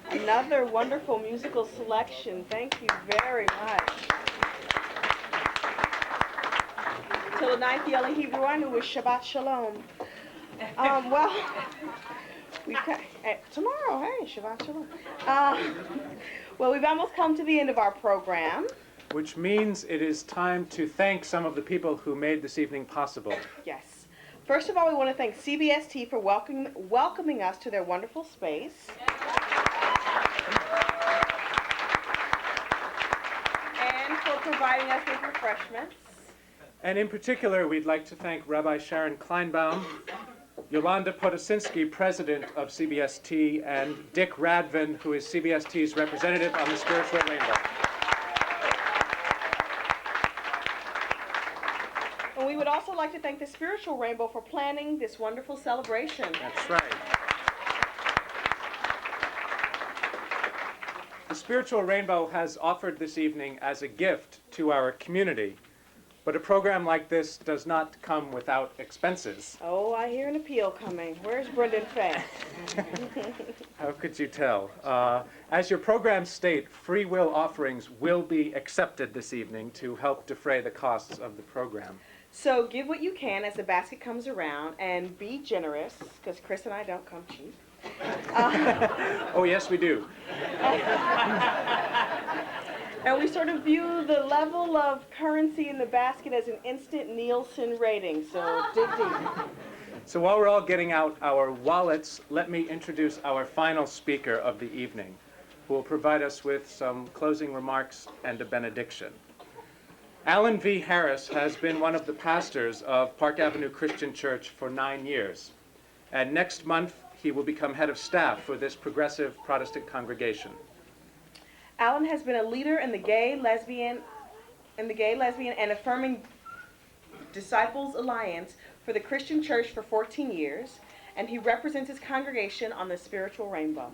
Another wonderful musical selection. Thank you very much. Till the ninth yelling Hebrew I knew was Shabbat Shalom. Well, tomorrow, hey, Shabbat Shalom. Well, we've almost come to the end of our program. Which means it is time to thank some of the people who made this evening possible. Yes. First of all, we want to thank CBST for welcoming us to their wonderful space. providing us with refreshments. And in particular, we'd like to thank Rabbi Sharon Kleinbaum, Yolanda Potosinski, president of CBST, and Dick Radvin, who is CBST's representative on the Spiritual Rainbow. And we would also like to thank the Spiritual Rainbow for planning this wonderful celebration. That's right. The Spiritual Rainbow has offered this evening as a gift to our community, but a program like this does not come without expenses. Oh, I hear an appeal coming. Where's Brendan Fay? How could you tell? As your programs state, free will offerings will be accepted this evening to help defray the costs of the program. So give what you can as the basket comes around, and be generous, because Chris and I don't come cheap. Oh, yes, we do. And we sort of view the level of currency in the basket as an instant Nielsen rating, so dig deep. So while we're all getting out our wallets, let me introduce our final speaker of the evening, who will provide us with some closing remarks and a benediction. Alan V. Harris has been one of the pastors of Park Avenue Christian Church for 9 years, and next month he will become head of staff for this progressive Protestant congregation. Alan has been a leader in the gay, lesbian, and affirming Disciples Alliance for the Christian Church for 14 years, and he represents his congregation on the Spiritual Rainbow.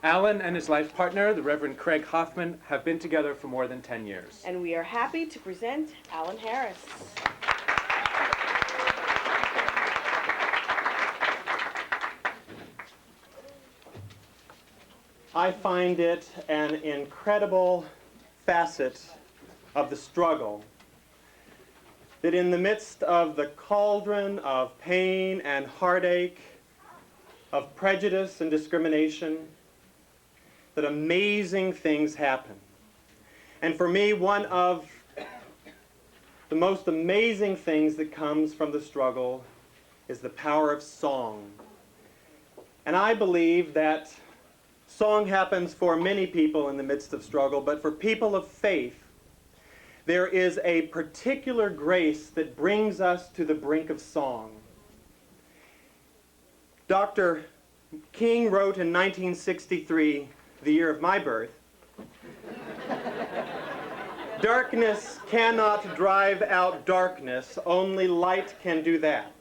Alan and his life partner, the Reverend Craig Hoffman, have been together for more than 10 years. And we are happy to present Alan Harris. I find it an incredible facet of the struggle that in the midst of the cauldron of pain and heartache, of prejudice and discrimination, that amazing things happen. And for me, one of the most amazing things that comes from the struggle is the power of song. And I believe that song happens for many people in the midst of struggle, but for people of faith, there is a particular grace that brings us to the brink of song. Dr. King wrote in 1963, the year of my birth, "Darkness cannot drive out darkness, only light can do that.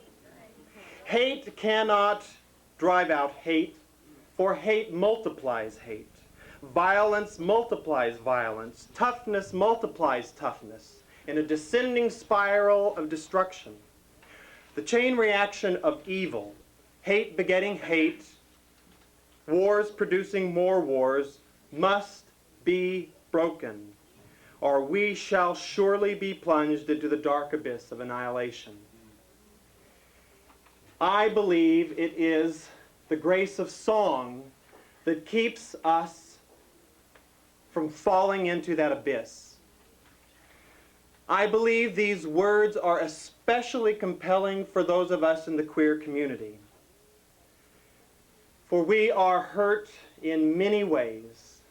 Hate cannot drive out hate, for hate multiplies hate. Violence multiplies violence. Toughness multiplies toughness in a descending spiral of destruction. The chain reaction of evil, hate begetting hate, wars producing more wars, must be broken, or we shall surely be plunged into the dark abyss of annihilation." I believe it is the grace of song that keeps us from falling into that abyss. I believe these words are especially compelling for those of us in the queer community. For we are hurt in many ways.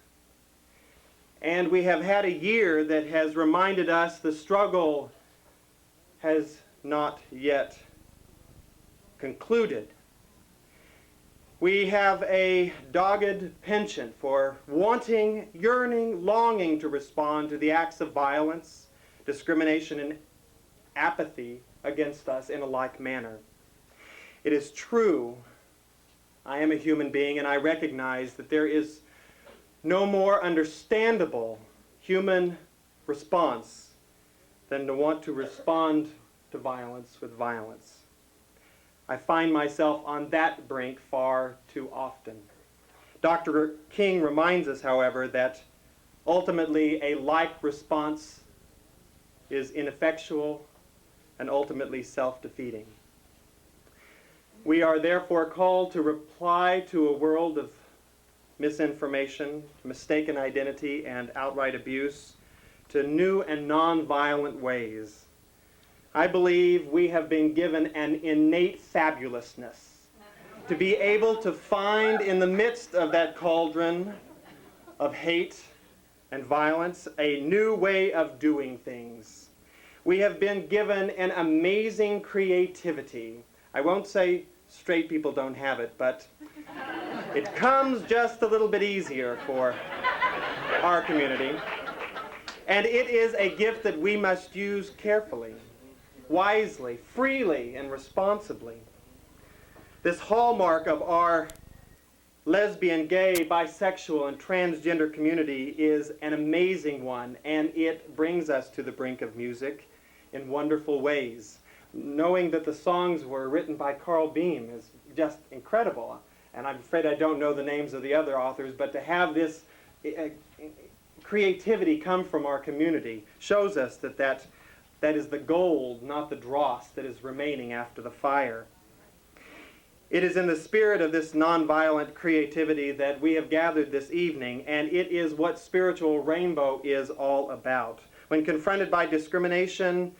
And we have had a year that has reminded us the struggle has not yet concluded. We have a dogged penchant for wanting, yearning, longing to respond to the acts of violence, discrimination, and apathy against us in a like manner. It is true, I am a human being, and I recognize that there is no more understandable human response than to want to respond to violence with violence. I find myself on that brink far too often. Dr. King reminds us, however, that ultimately a like response is ineffectual and ultimately self-defeating. We are therefore called to reply to a world of misinformation, mistaken identity, and outright abuse to new and non-violent ways. I believe we have been given an innate fabulousness to be able to find in the midst of that cauldron of hate and violence, a new way of doing things. We have been given an amazing creativity. I won't say straight people don't have it, but it comes just a little bit easier for our community. And it is a gift that we must use carefully, wisely, freely, and responsibly. This hallmark of our lesbian, gay, bisexual, and transgender community is an amazing one, and it brings us to the brink of music in wonderful ways. Knowing that the songs were written by Carl Beam is just incredible, and I'm afraid I don't know the names of the other authors, but to have this creativity come from our community shows us that is the gold, not the dross, that is remaining after the fire. It is in the spirit of this nonviolent creativity that we have gathered this evening, and it is what Spiritual Rainbow is all about. When confronted by discrimination,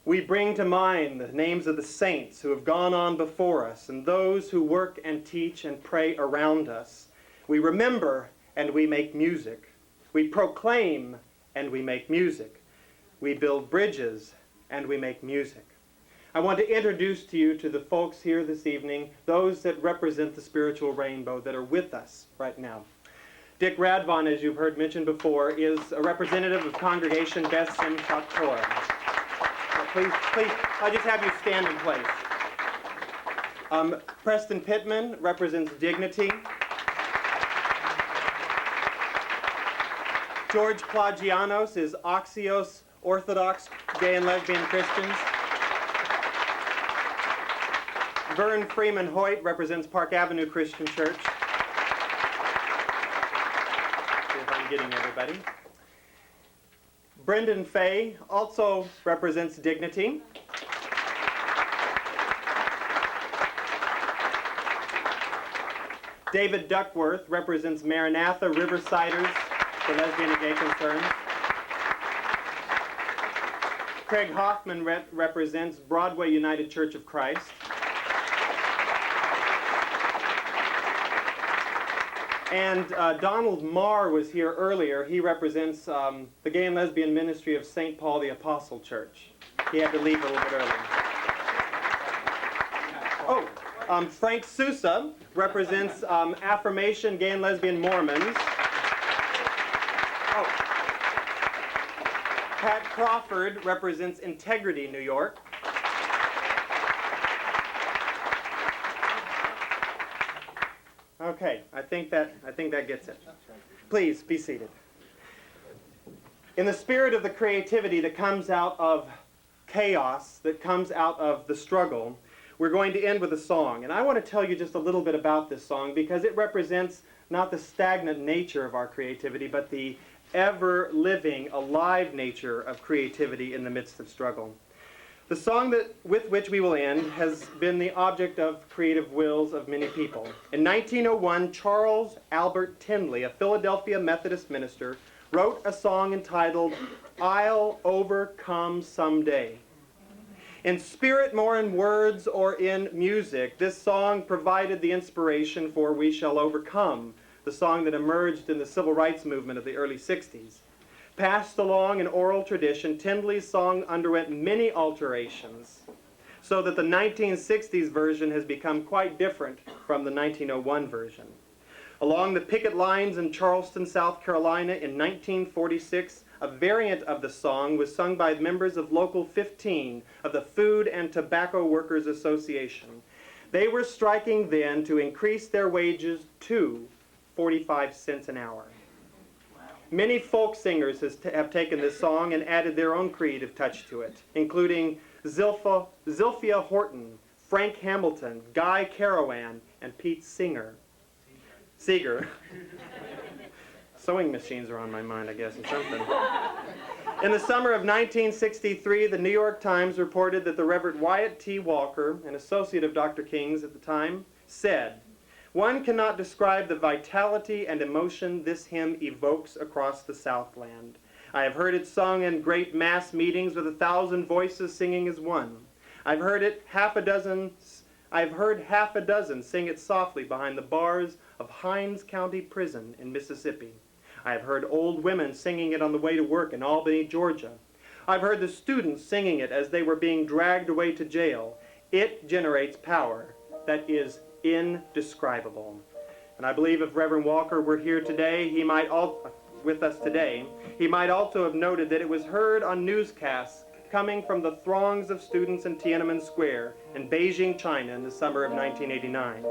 we bring to mind the names of the saints who have gone on before us and those who work and teach and pray around us. We remember and we make music. We proclaim and we make music. We build bridges and we make music. I want to introduce to you to the folks here this evening, those that represent the Spiritual Rainbow that are with us right now. Dick Radvon, as you've heard mentioned before, is a representative of Congregation Beth Simchat Torah. Please, I'll just have you stand in place. Preston Pittman represents Dignity. George Plagianos is Axios Orthodox Gay and Lesbian Christians. Vern Freeman Hoyt represents Park Avenue Christian Church. See if I'm getting everybody. Brendan Fay also represents Dignity. David Duckworth represents Maranatha Riversiders for Lesbian and Gay Concerns. Craig Hoffman represents Broadway United Church of Christ. And Donald Marr was here earlier. He represents the Gay and Lesbian Ministry of St. Paul the Apostle Church. He had to leave a little bit early. Frank Sousa represents Affirmation Gay and Lesbian Mormons. Pat Crawford represents Integrity New York. Okay, I think that gets it. Please be seated. In the spirit of the creativity that comes out of chaos, that comes out of the struggle, we're going to end with a song. And I want to tell you just a little bit about this song because it represents not the stagnant nature of our creativity, but the ever-living, alive nature of creativity in the midst of struggle. The song with which we will end has been the object of creative wills of many people. In 1901, Charles Albert Tindley, a Philadelphia Methodist minister, wrote a song entitled, "I'll Overcome Someday." In spirit more in words or in music, this song provided the inspiration for "We Shall Overcome," the song that emerged in the civil rights movement of the early 60s. Passed along in oral tradition, Tindley's song underwent many alterations, so that the 1960s version has become quite different from the 1901 version. Along the picket lines in Charleston, South Carolina in 1946, a variant of the song was sung by members of Local 15 of the Food and Tobacco Workers Association. They were striking then to increase their wages to 45 cents an hour. Many folk singers have taken this song and added their own creative touch to it, including Zilphia Horton, Frank Hamilton, Guy Carawan, and Pete Seeger. Sewing machines are on my mind, I guess, or something. In the summer of 1963, the New York Times reported that the Reverend Wyatt T. Walker, an associate of Dr. King's at the time, said, "One cannot describe the vitality and emotion this hymn evokes across the Southland. I have heard it sung in great mass meetings with 1,000 voices singing as one. I've heard half a dozen sing it softly behind the bars of Hinds County Prison in Mississippi. I have heard old women singing it on the way to work in Albany, Georgia. I've heard the students singing it as they were being dragged away to jail. It generates power that is indescribable. And I believe if Reverend Walker were here today, with us today, he might also have noted that it was heard on newscasts coming from the throngs of students in Tiananmen Square in Beijing, China in the summer of 1989.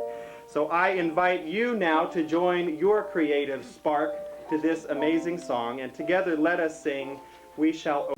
So I invite you now to join your creative spark to this amazing song, and together let us sing, "We Shall